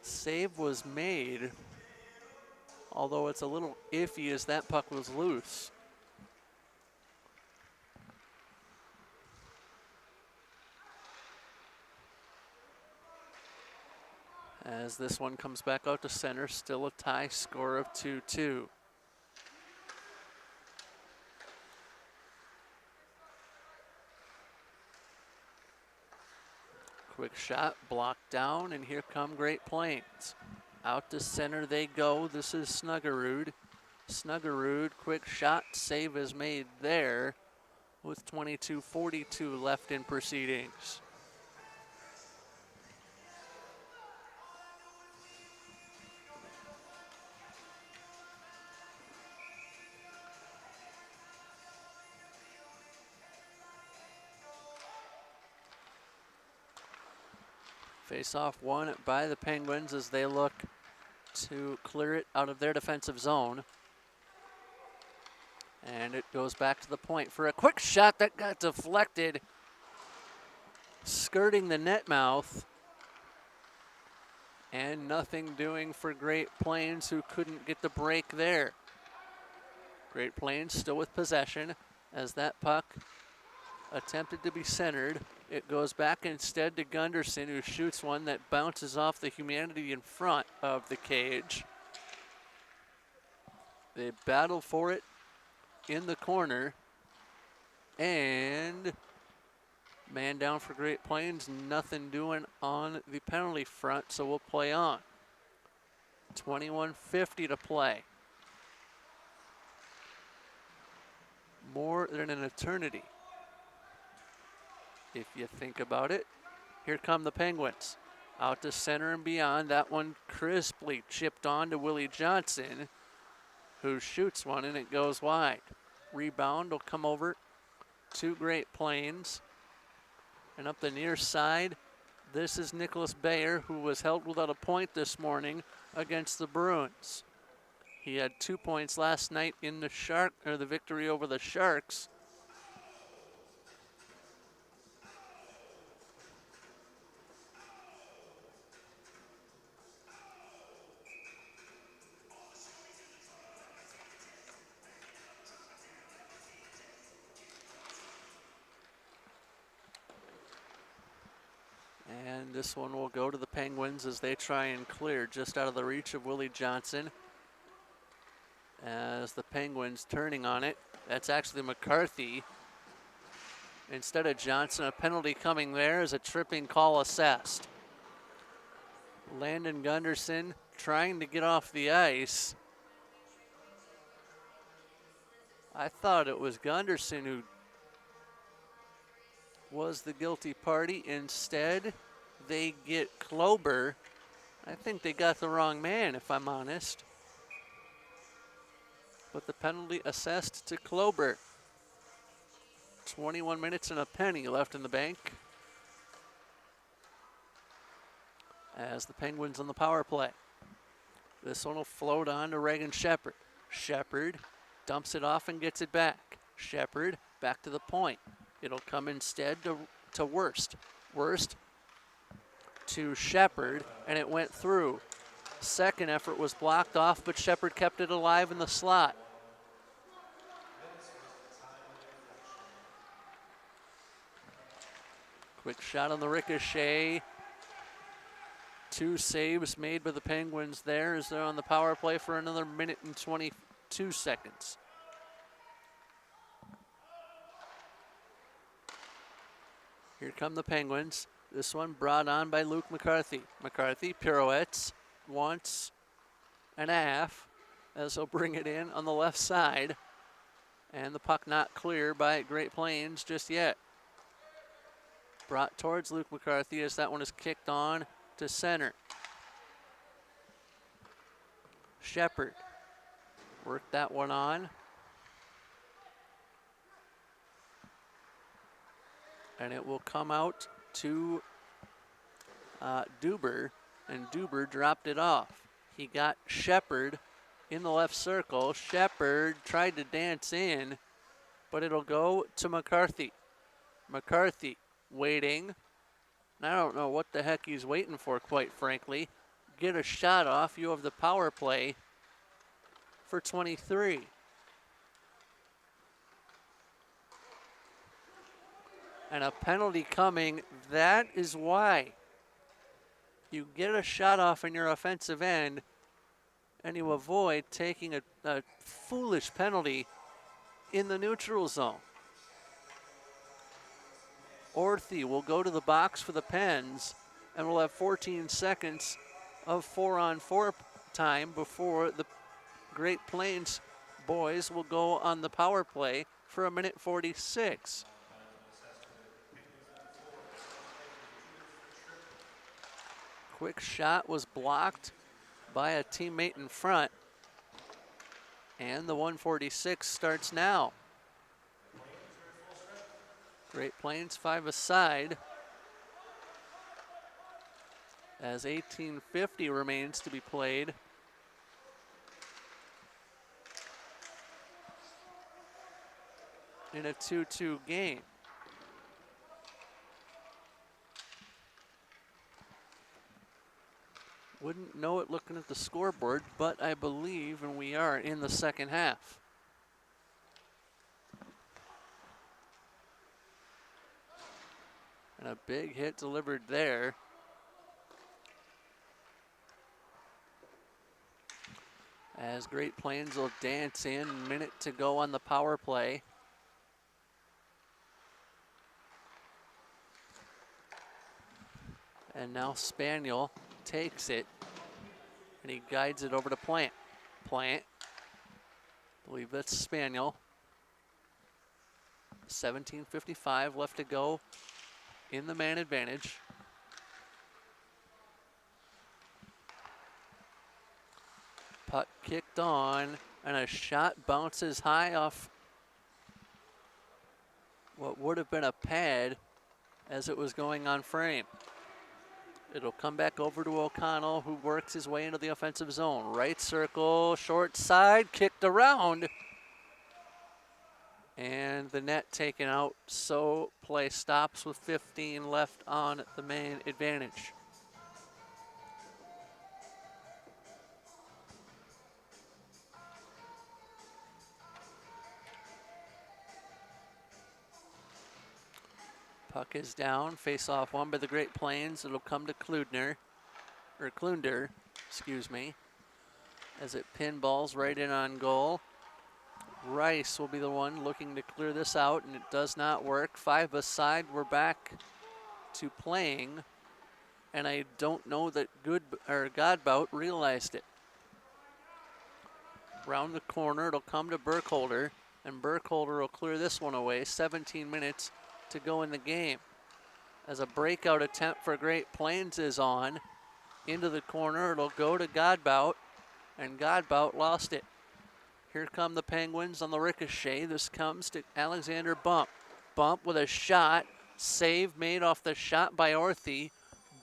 save was made, although it's a little iffy as that puck was loose. As this one comes back out to center, still a tie score of 2-2. Quick shot, blocked down, and here come Great Plains. Out to center they go. This is Snuggerud. Snuggerud, quick shot, save is made there with 22:42 left in proceedings. Face-off won by the Penguins as they look to clear it out of their defensive zone. And it goes back to the point for a quick shot that got deflected, skirting the net mouth. And nothing doing for Great Plains, who couldn't get the break there. Great Plains still with possession as that puck attempted to be centered. It goes back instead to Gunderson, who shoots one that bounces off the humanity in front of the cage. They battle for it in the corner, and man down for Great Plains, nothing doing on the penalty front, so we'll play on. 21:50 to play. More than an eternity, if you think about it. Here come the Penguins. Out to center and beyond. That one crisply chipped on to Willie Johnson, who shoots one and it goes wide. Rebound will come over to Great Plains. And up the near side, this is Nicholas Bayer, who was held without a point this morning against the Bruins. He had 2 points last night in the victory over the Sharks. And this one will go to the Penguins as they try and clear just out of the reach of Willie Johnson. As the Penguins turning on it, that's actually McCarthy. Instead of Johnson, a penalty coming there as a tripping call assessed. Landon Gunderson trying to get off the ice. I thought it was Gunderson who was the guilty party. Instead, they get Klober. I think they got the wrong man, if I'm honest. But the penalty assessed to Klober. 21 minutes and a penny left in the bank, as the Penguins on the power play. This one will float on to Reagan Shepard. Shepard dumps it off and gets it back. Shepard back to the point. It'll come instead to Worst. Worst to Shepard, and it went through. Second effort was blocked off, but Shepard kept it alive in the slot. Quick shot on the ricochet. 2 saves made by the Penguins there as they're on the power play for another minute and 22 seconds. Here come the Penguins. This one brought on by Luke McCarthy. McCarthy pirouettes once and a half as he'll bring it in on the left side. And the puck not clear by Great Plains just yet. Brought towards Luke McCarthy as that one is kicked on to center. Shepard worked that one on. And it will come out to Duber, and Duber dropped it off. He got Shepard in the left circle. Shepard tried to dance in, but it'll go to McCarthy. McCarthy waiting. I don't know what the heck he's waiting for, quite frankly. Get a shot off. You have the power play for 23. And a penalty coming. That is why you get a shot off in your offensive end and you avoid taking a foolish penalty in the neutral zone. Orthy will go to the box for the Pens, and we'll have 14 seconds of 4-on-4 time before the Great Plains boys will go on the power play for 1:46. Quick shot was blocked by a teammate in front, and the 1:46 starts now. Great Plains 5 aside. as 18:50 remains to be played. In a 2-2 game. Wouldn't know it looking at the scoreboard, but I believe, and we are in the second half. And a big hit delivered there. As Great Plains will dance in, minute to go on the power play. And now Spaniel takes it, and he guides it over to Plant. Plant, I believe that's Spaniel. 17:55 left to go in the man advantage. Puck kicked on, and a shot bounces high off what would have been a pad as it was going on frame. It'll come back over to O'Connell, who works his way into the offensive zone. Right circle, short side, kicked around. And the net taken out, so play stops with 15 left on the man advantage. Puck is down, face off one by the Great Plains. It'll come to Klunder, excuse me, as it pinballs right in on goal. Rice will be the one looking to clear this out, and it does not work. 5 aside, we're back to playing, and I don't know that Godbout realized it. Round the corner, it'll come to Burkholder, and Burkholder will clear this one away. 17 minutes to go in the game. As a breakout attempt for Great Plains is on, into the corner, it'll go to Godbout, and Godbout lost it. Here come the Penguins on the ricochet. This comes to Alexander Bump. Bump with a shot, save made off the shot by Orthy.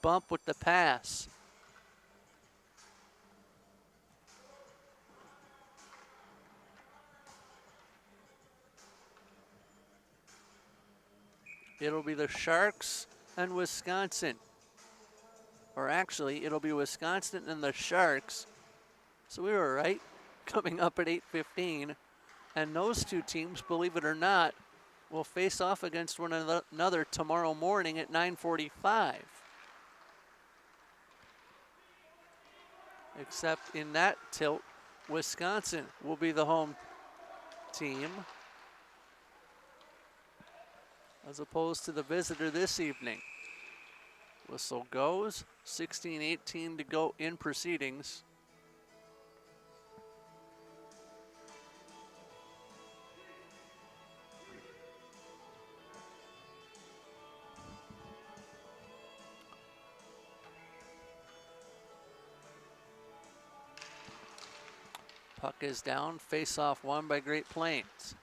Bump with the pass. It'll be the Sharks and Wisconsin. Or actually, it'll be Wisconsin and the Sharks. So we were right, coming up at 8:15. And those two teams, believe it or not, will face off against one another tomorrow morning at 9:45. Except in that tilt, Wisconsin will be the home team, as opposed to the visitor this evening. Whistle goes, 16:18 to go in proceedings. Puck is down, face-off won by Great Plains.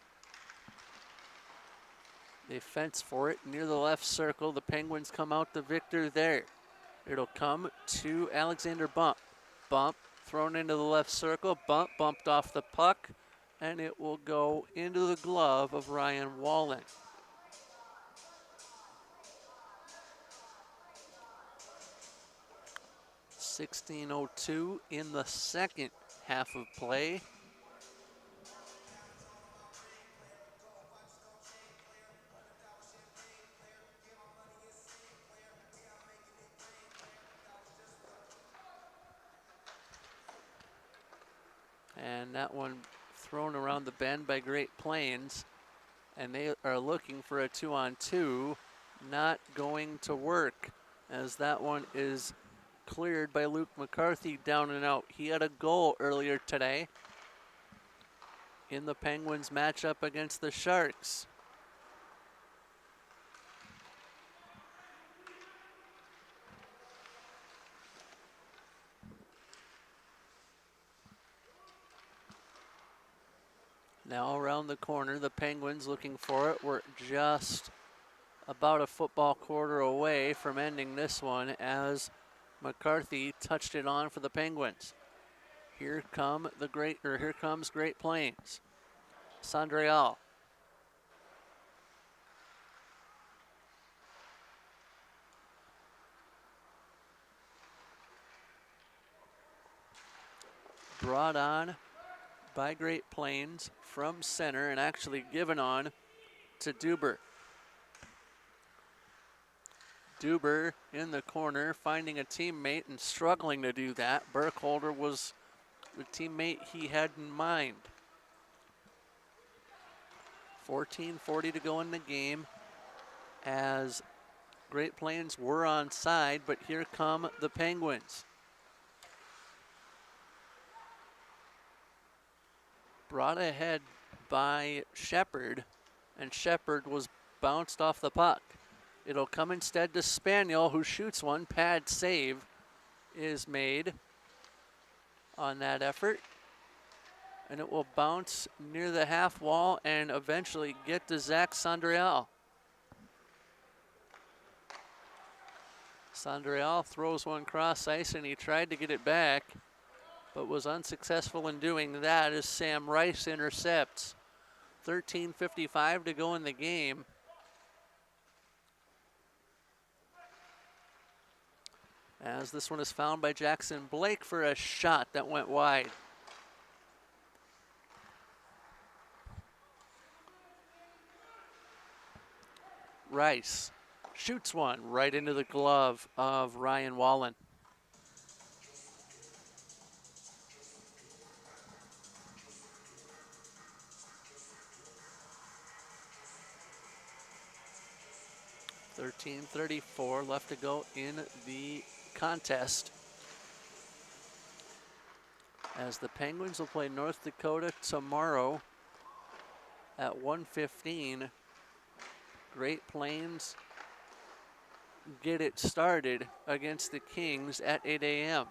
They fence for it near the left circle. The Penguins come out the victor there. It'll come to Alexander Bump. Bump thrown into the left circle. Bump bumped off the puck, and it will go into the glove of Ryan Wallen. .16:02 in the second half of play. And that one thrown around the bend by Great Plains. And they are looking for a 2-on-2. Not going to work, as that one is cleared by Luke McCarthy down and out. He had a goal earlier today in the Penguins matchup against the Sharks. Now around the corner, the Penguins looking for it. We're just about a football quarter away from ending this one, as McCarthy touched it on for the Penguins. Here comes Great Plains. Sandreal. Brought on by Great Plains from center and actually given on to Duber. Duber in the corner, finding a teammate and struggling to do that. Burkholder was the teammate he had in mind. 14:40 to go in the game as Great Plains were on side, but here come the Penguins. Brought ahead by Shepard, and Shepard was bounced off the puck. It'll come instead to Spaniel, who shoots one. Pad save is made on that effort. And it will bounce near the half wall and eventually get to Zach Sandreal. Sandreal throws one cross ice and he tried to get it back, but was unsuccessful in doing that as Sam Rice intercepts. 13:55 to go in the game. As this one is found by Jackson Blake for a shot that went wide. Rice shoots one right into the glove of Ryan Wallen. .34 left to go in the contest. As the Penguins will play North Dakota tomorrow at 1:15. Great Plains get it started against the Kings at 8 a.m.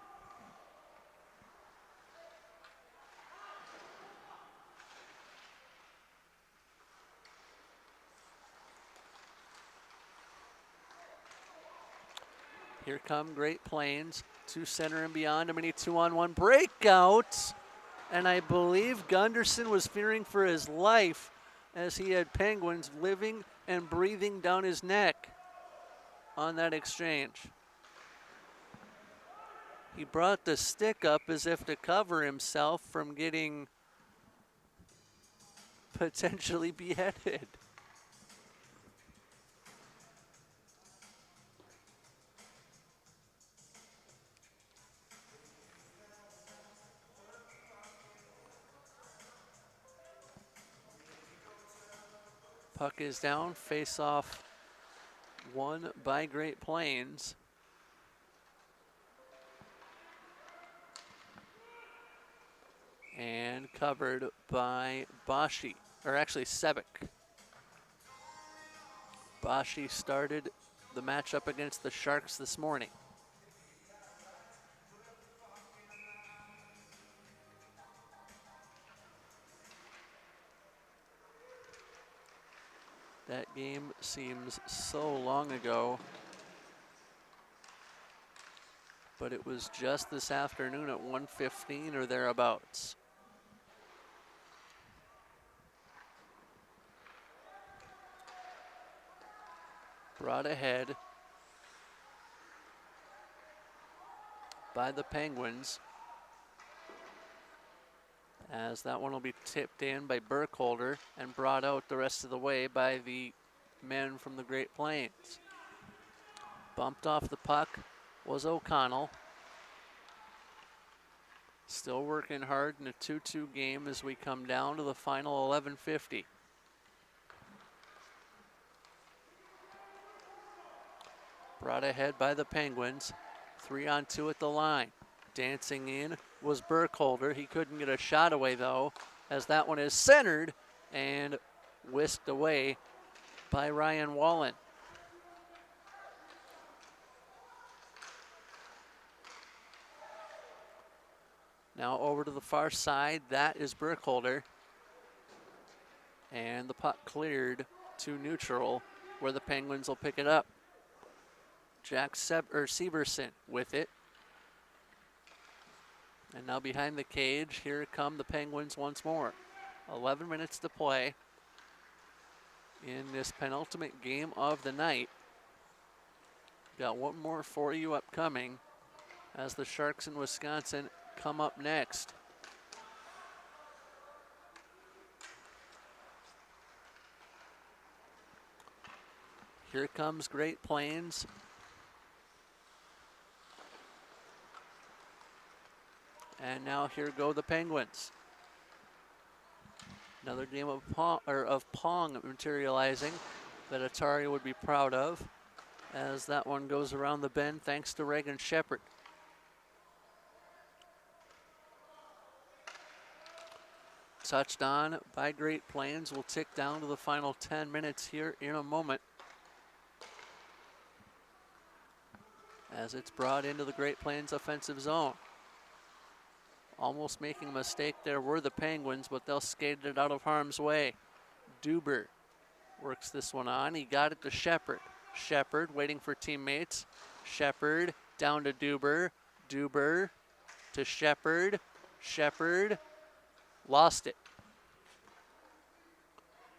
Here come Great Plains to center and beyond. A mini 2-on-1 breakout. And I believe Gunderson was fearing for his life as he had Penguins living and breathing down his neck on that exchange. He brought the stick up as if to cover himself from getting potentially beheaded. Puck is down, face off won by Great Plains. And covered by Bashi, or actually Sebek. Bashi started the matchup against the Sharks this morning. That game seems so long ago, but it was just this afternoon at 1:15 or thereabouts. Brought ahead by the Penguins, as that one will be tipped in by Burkholder and brought out the rest of the way by the men from the Great Plains. Bumped off the puck was O'Connell. Still working hard in a 2-2 game as we come down to the final 11:50. Brought ahead by the Penguins. 3-on-2 at the line. Dancing in was Burkholder. He couldn't get a shot away though, as that one is centered and whisked away by Ryan Wallen. Now over to the far side, that is Burkholder. And the puck cleared to neutral, where the Penguins will pick it up. Jack Severson with it. And now behind the cage, here come the Penguins once more. 11 minutes to play in this penultimate game of the night. Got one more for you upcoming as the Sharks in Wisconsin come up next. Here comes Great Plains. And now here go the Penguins. Another game of Pong materializing that Atari would be proud of, as that one goes around the bend thanks to Reagan Shepard. Touched on by Great Plains. We'll tick down to the final 10 minutes here in a moment, as it's brought into the Great Plains offensive zone. Almost making a mistake there were the Penguins, but they'll skate it out of harm's way. Duber works this one on. He got it to Shepard. Shepard waiting for teammates. Shepard down to Duber. Duber to Shepard. Shepard lost it.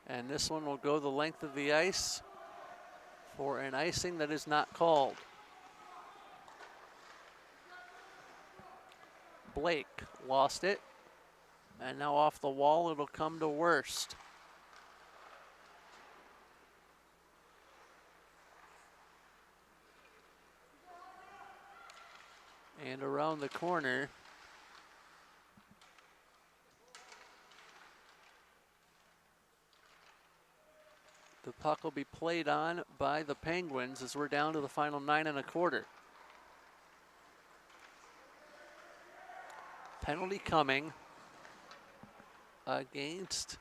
And this one will go the length of the ice for an icing that is not called. Blake lost it, and now off the wall it'll come to Worst. And around the corner, the puck will be played on by the Penguins as we're down to the final 9 1/4. Penalty coming against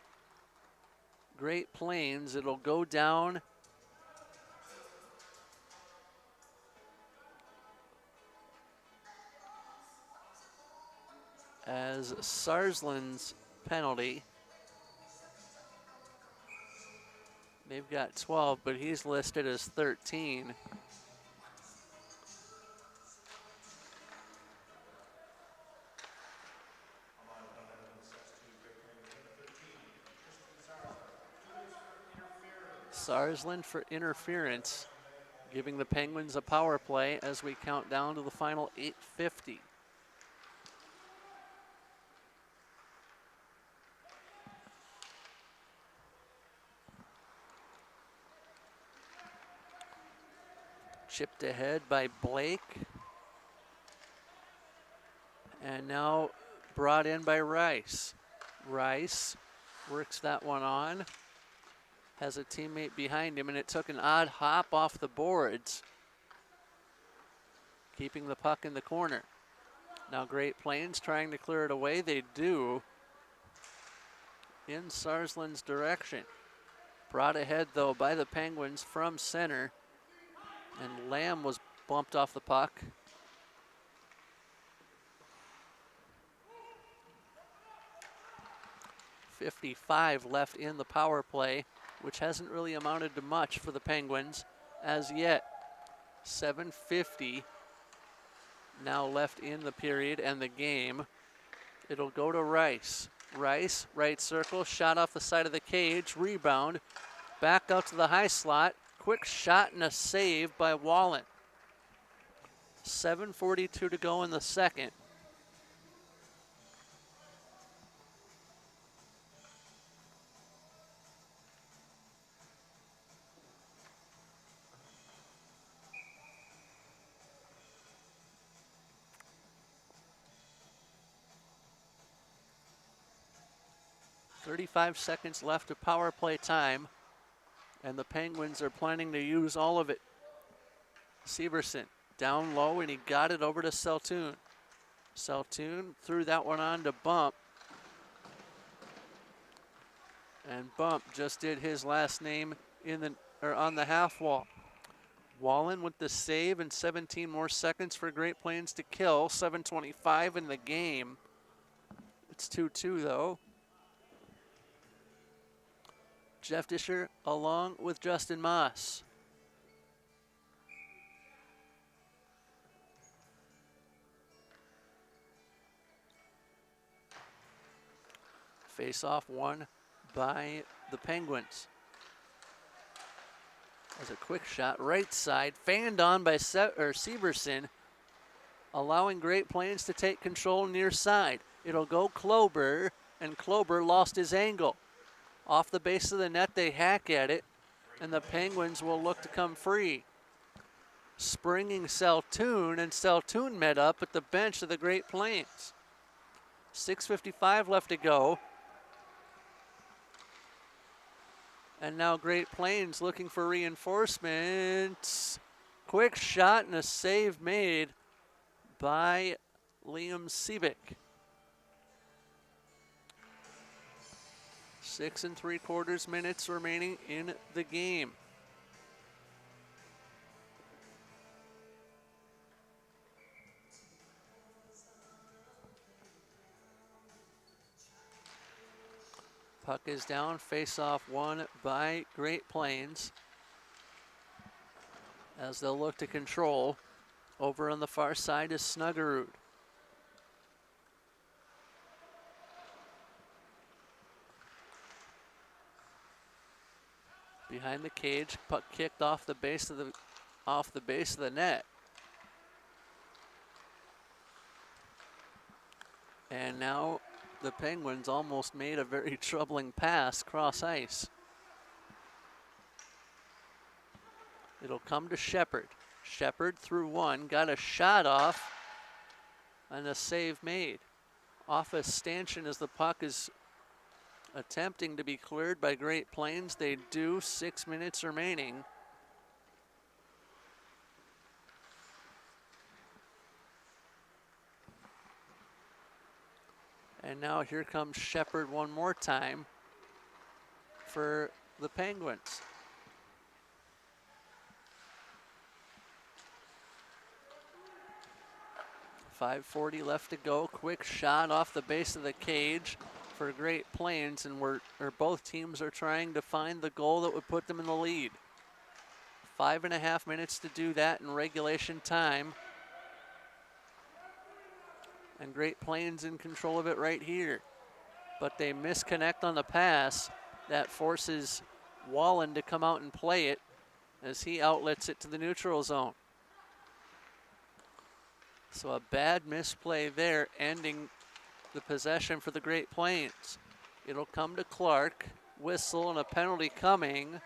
Great Plains. It'll go down as Sarsland's penalty. They've got 12, but he's listed as 13. Sarsland for interference, giving the Penguins a power play as we count down to the final 8:50. Chipped ahead by Blake. And now brought in by Rice. Rice works that one on. Has a teammate behind him, and it took an odd hop off the boards, keeping the puck in the corner. Now Great Plains trying to clear it away. They do in Sarsland's direction. Brought ahead, though, by the Penguins from center, and Lamb was bumped off the puck. .55 left in the power play, which hasn't really amounted to much for the Penguins as yet. 7:50 now left in the period and the game. It'll go to Rice. Rice, right circle, shot off the side of the cage, rebound, back out to the high slot. Quick shot and a save by Wallen. 7:42 to go in the second. .35 seconds left of power play time, and the Penguins are planning to use all of it. Severson down low, and he got it over to Seltoon. Seltoon threw that one on to Bump, and Bump just did his last name on the half wall. Wallen with the save, and 17 more seconds for Great Plains to kill. 7:25 in the game. It's 2-2 though. Jeff Disher along with Justin Moss. Face-off won by the Penguins. As a quick shot, right side, fanned on by Severson, allowing Great Plains to take control near side. It'll go Klober, and Klober lost his angle. Off the base of the net, they hack at it, and the Penguins will look to come free. Springing Seltoon, and Seltoon met up at the bench of the Great Plains. 6:55 left to go. And now Great Plains looking for reinforcements. Quick shot and a save made by Liam Seebeck. 6 3/4 minutes remaining in the game. Puck is down, face-off won by Great Plains. As they'll look to control. Over on the far side is Snuggerud. Behind the cage, puck kicked off the base of the net. And now the Penguins almost made a very troubling pass cross ice. It'll come to Shepard. Shepard through one, got a shot off, and a save made. Off a stanchion as the puck is attempting to be cleared by Great Plains. They do, 6 minutes remaining. And now here comes Shepard one more time for the Penguins. .540 left to go. Quick shot off the base of the cage for Great Plains, and both teams are trying to find the goal that would put them in the lead. 5.5 minutes to do that in regulation time. And Great Plains in control of it right here. But they misconnect on the pass. That forces Wallen to come out and play it as he outlets it to the neutral zone. So a bad misplay there, ending the possession for the Great Plains. It'll come to Clark. Whistle and a penalty coming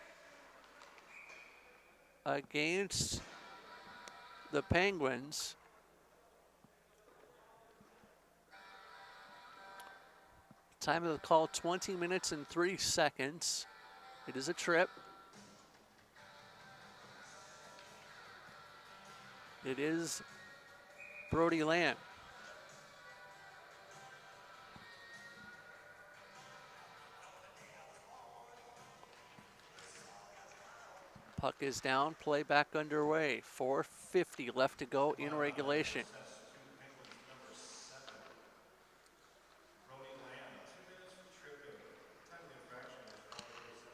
against the Penguins. Time of the call, 20 minutes and 3 seconds. It is a trip. It is Brody Lamb. Puck is down, play back underway. 4:50 left to go in regulation. Brody Lamb, 2 minutes for tripping. Time of the infraction was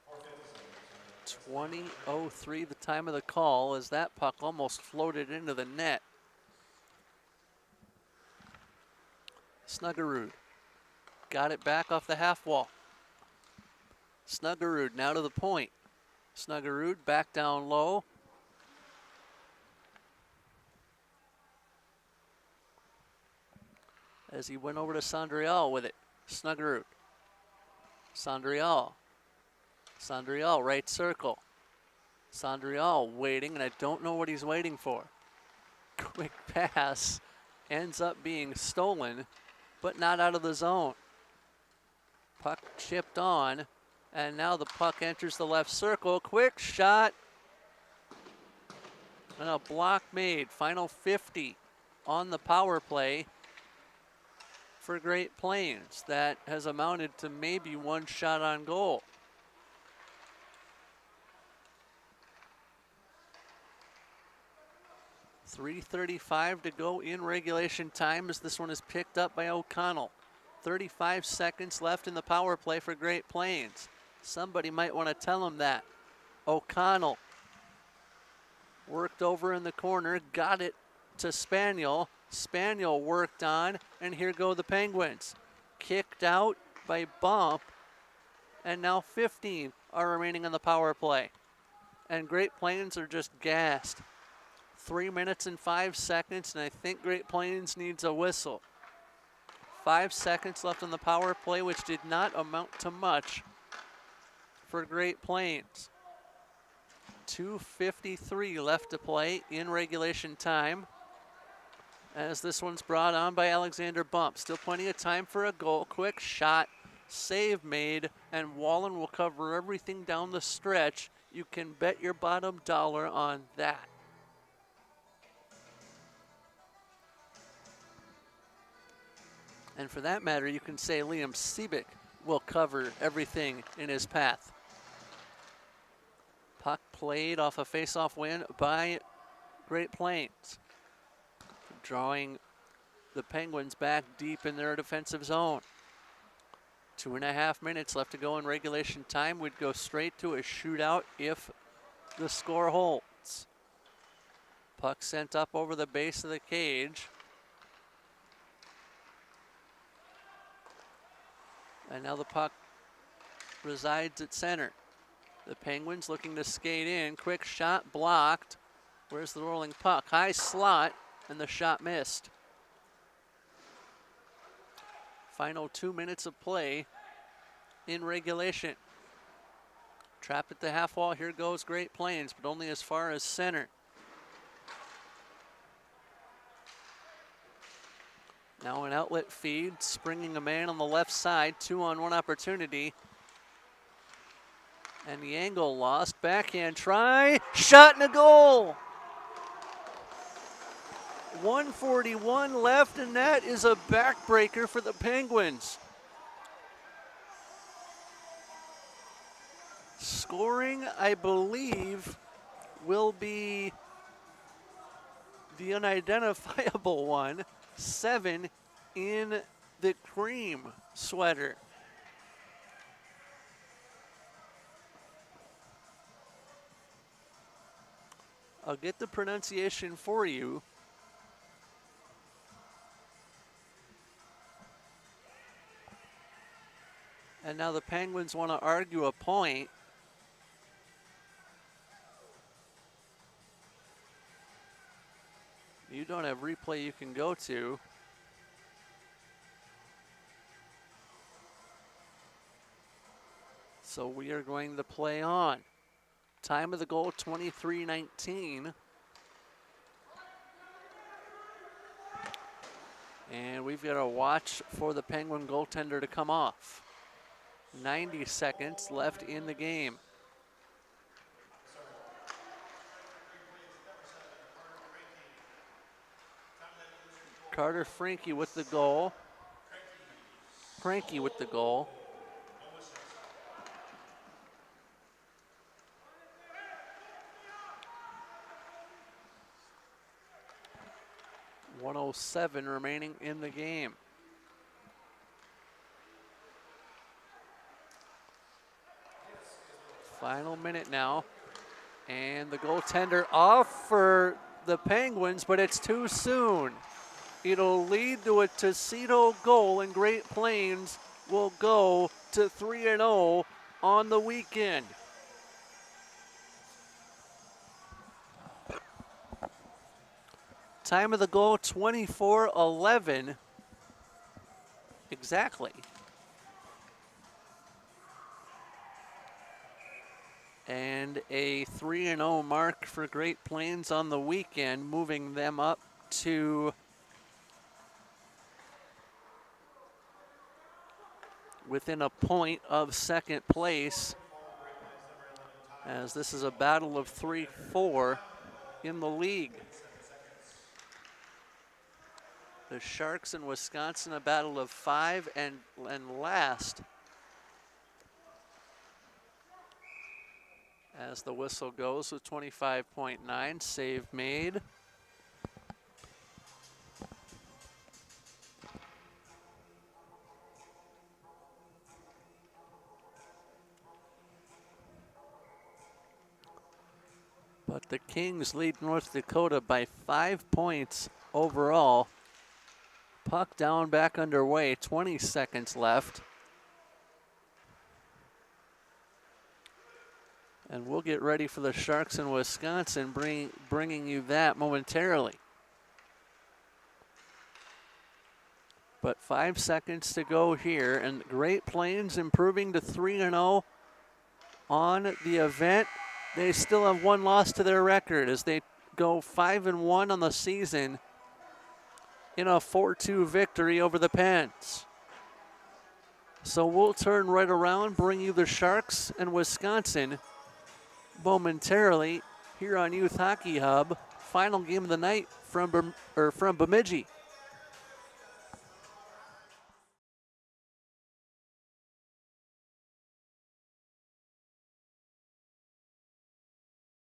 4:57. 20:03 the time of the call as that puck almost floated into the net. Snuggerud got it back off the half wall. Snuggerud now to the point. Snuggerud back down low. As he went over to Sandrial with it. Snuggerud. Sandrial. Sandrial, right circle. Sandrial waiting, and I don't know what he's waiting for. Quick pass ends up being stolen, but not out of the zone. Puck chipped on, and now the puck enters the left circle. Quick shot, and a block made. Final 50 on the power play for Great Plains. That has amounted to maybe one shot on goal. .335 to go in regulation time as this one is picked up by O'Connell. 35 seconds left in the power play for Great Plains. Somebody might want to tell him that. O'Connell worked over in the corner, got it to Spaniel. Spaniel worked on, and here go the Penguins. Kick knocked out by Bump, and now 15 are remaining on the power play. And Great Plains are just gassed. 3 minutes and 5 seconds, and I think Great Plains needs a whistle. 5 seconds left on the power play, which did not amount to much for Great Plains. 2:53 left to play in regulation time, as this one's brought on by Alexander Bump. Still plenty of time for a goal. Quick shot, save made, and Wallen will cover everything down the stretch. You can bet your bottom dollar on that. And for that matter, you can say Liam Siebeck will cover everything in his path. Puck played off a face-off win by Great Plains, drawing the Penguins back deep in their defensive zone. 2.5 minutes left to go in regulation time. We'd go straight to a shootout if the score holds. Puck sent up over the base of the cage. And now the puck resides at center. The Penguins looking to skate in. Quick shot blocked. Where's the rolling puck? High slot, and the shot missed. Final 2 minutes of play in regulation. Trapped at the half wall. Here goes Great Plains, but only as far as center. Now an outlet feed, springing a man on the left side. 2-on-1 opportunity. And the angle lost. Backhand try. Shot and a goal. 1:41 left, and that is a backbreaker for the Penguins. Scoring, I believe, will be the unidentifiable one. 7 in the cream sweater. I'll get the pronunciation for you. And now the Penguins want to argue a point. You don't have replay you can go to. So we are going to play on. Time of the goal, 23:19. And we've got to watch for the Penguin goaltender to come off. 90 seconds left in the game. Carter Frankie with the goal. Frankie with the goal. .107 remaining in the game. Final minute now. And the goaltender off for the Penguins, but it's too soon. It'll lead to a Tecito goal, and Great Plains will go to 3-0 on the weekend. Time of the goal, 24:11. Exactly. And a 3-0 mark for Great Plains on the weekend, moving them up to within a point of second place, as this is a battle of 3-4 in the league. The Sharks in Wisconsin, a battle of 5 and last. As the whistle goes with 25.9, save made. But the Kings lead North Dakota by 5 points overall. Puck down, back underway, 20 seconds left. And we'll get ready for the Sharks in Wisconsin, bringing you that momentarily. But 5 seconds to go here, and Great Plains improving to 3-0 on the event. They still have one loss to their record as they go 5-1 on the season in a 4-2 victory over the Pens. So we'll turn right around, bring you the Sharks and Wisconsin momentarily here on Youth Hockey Hub. Final game of the night from Bemidji.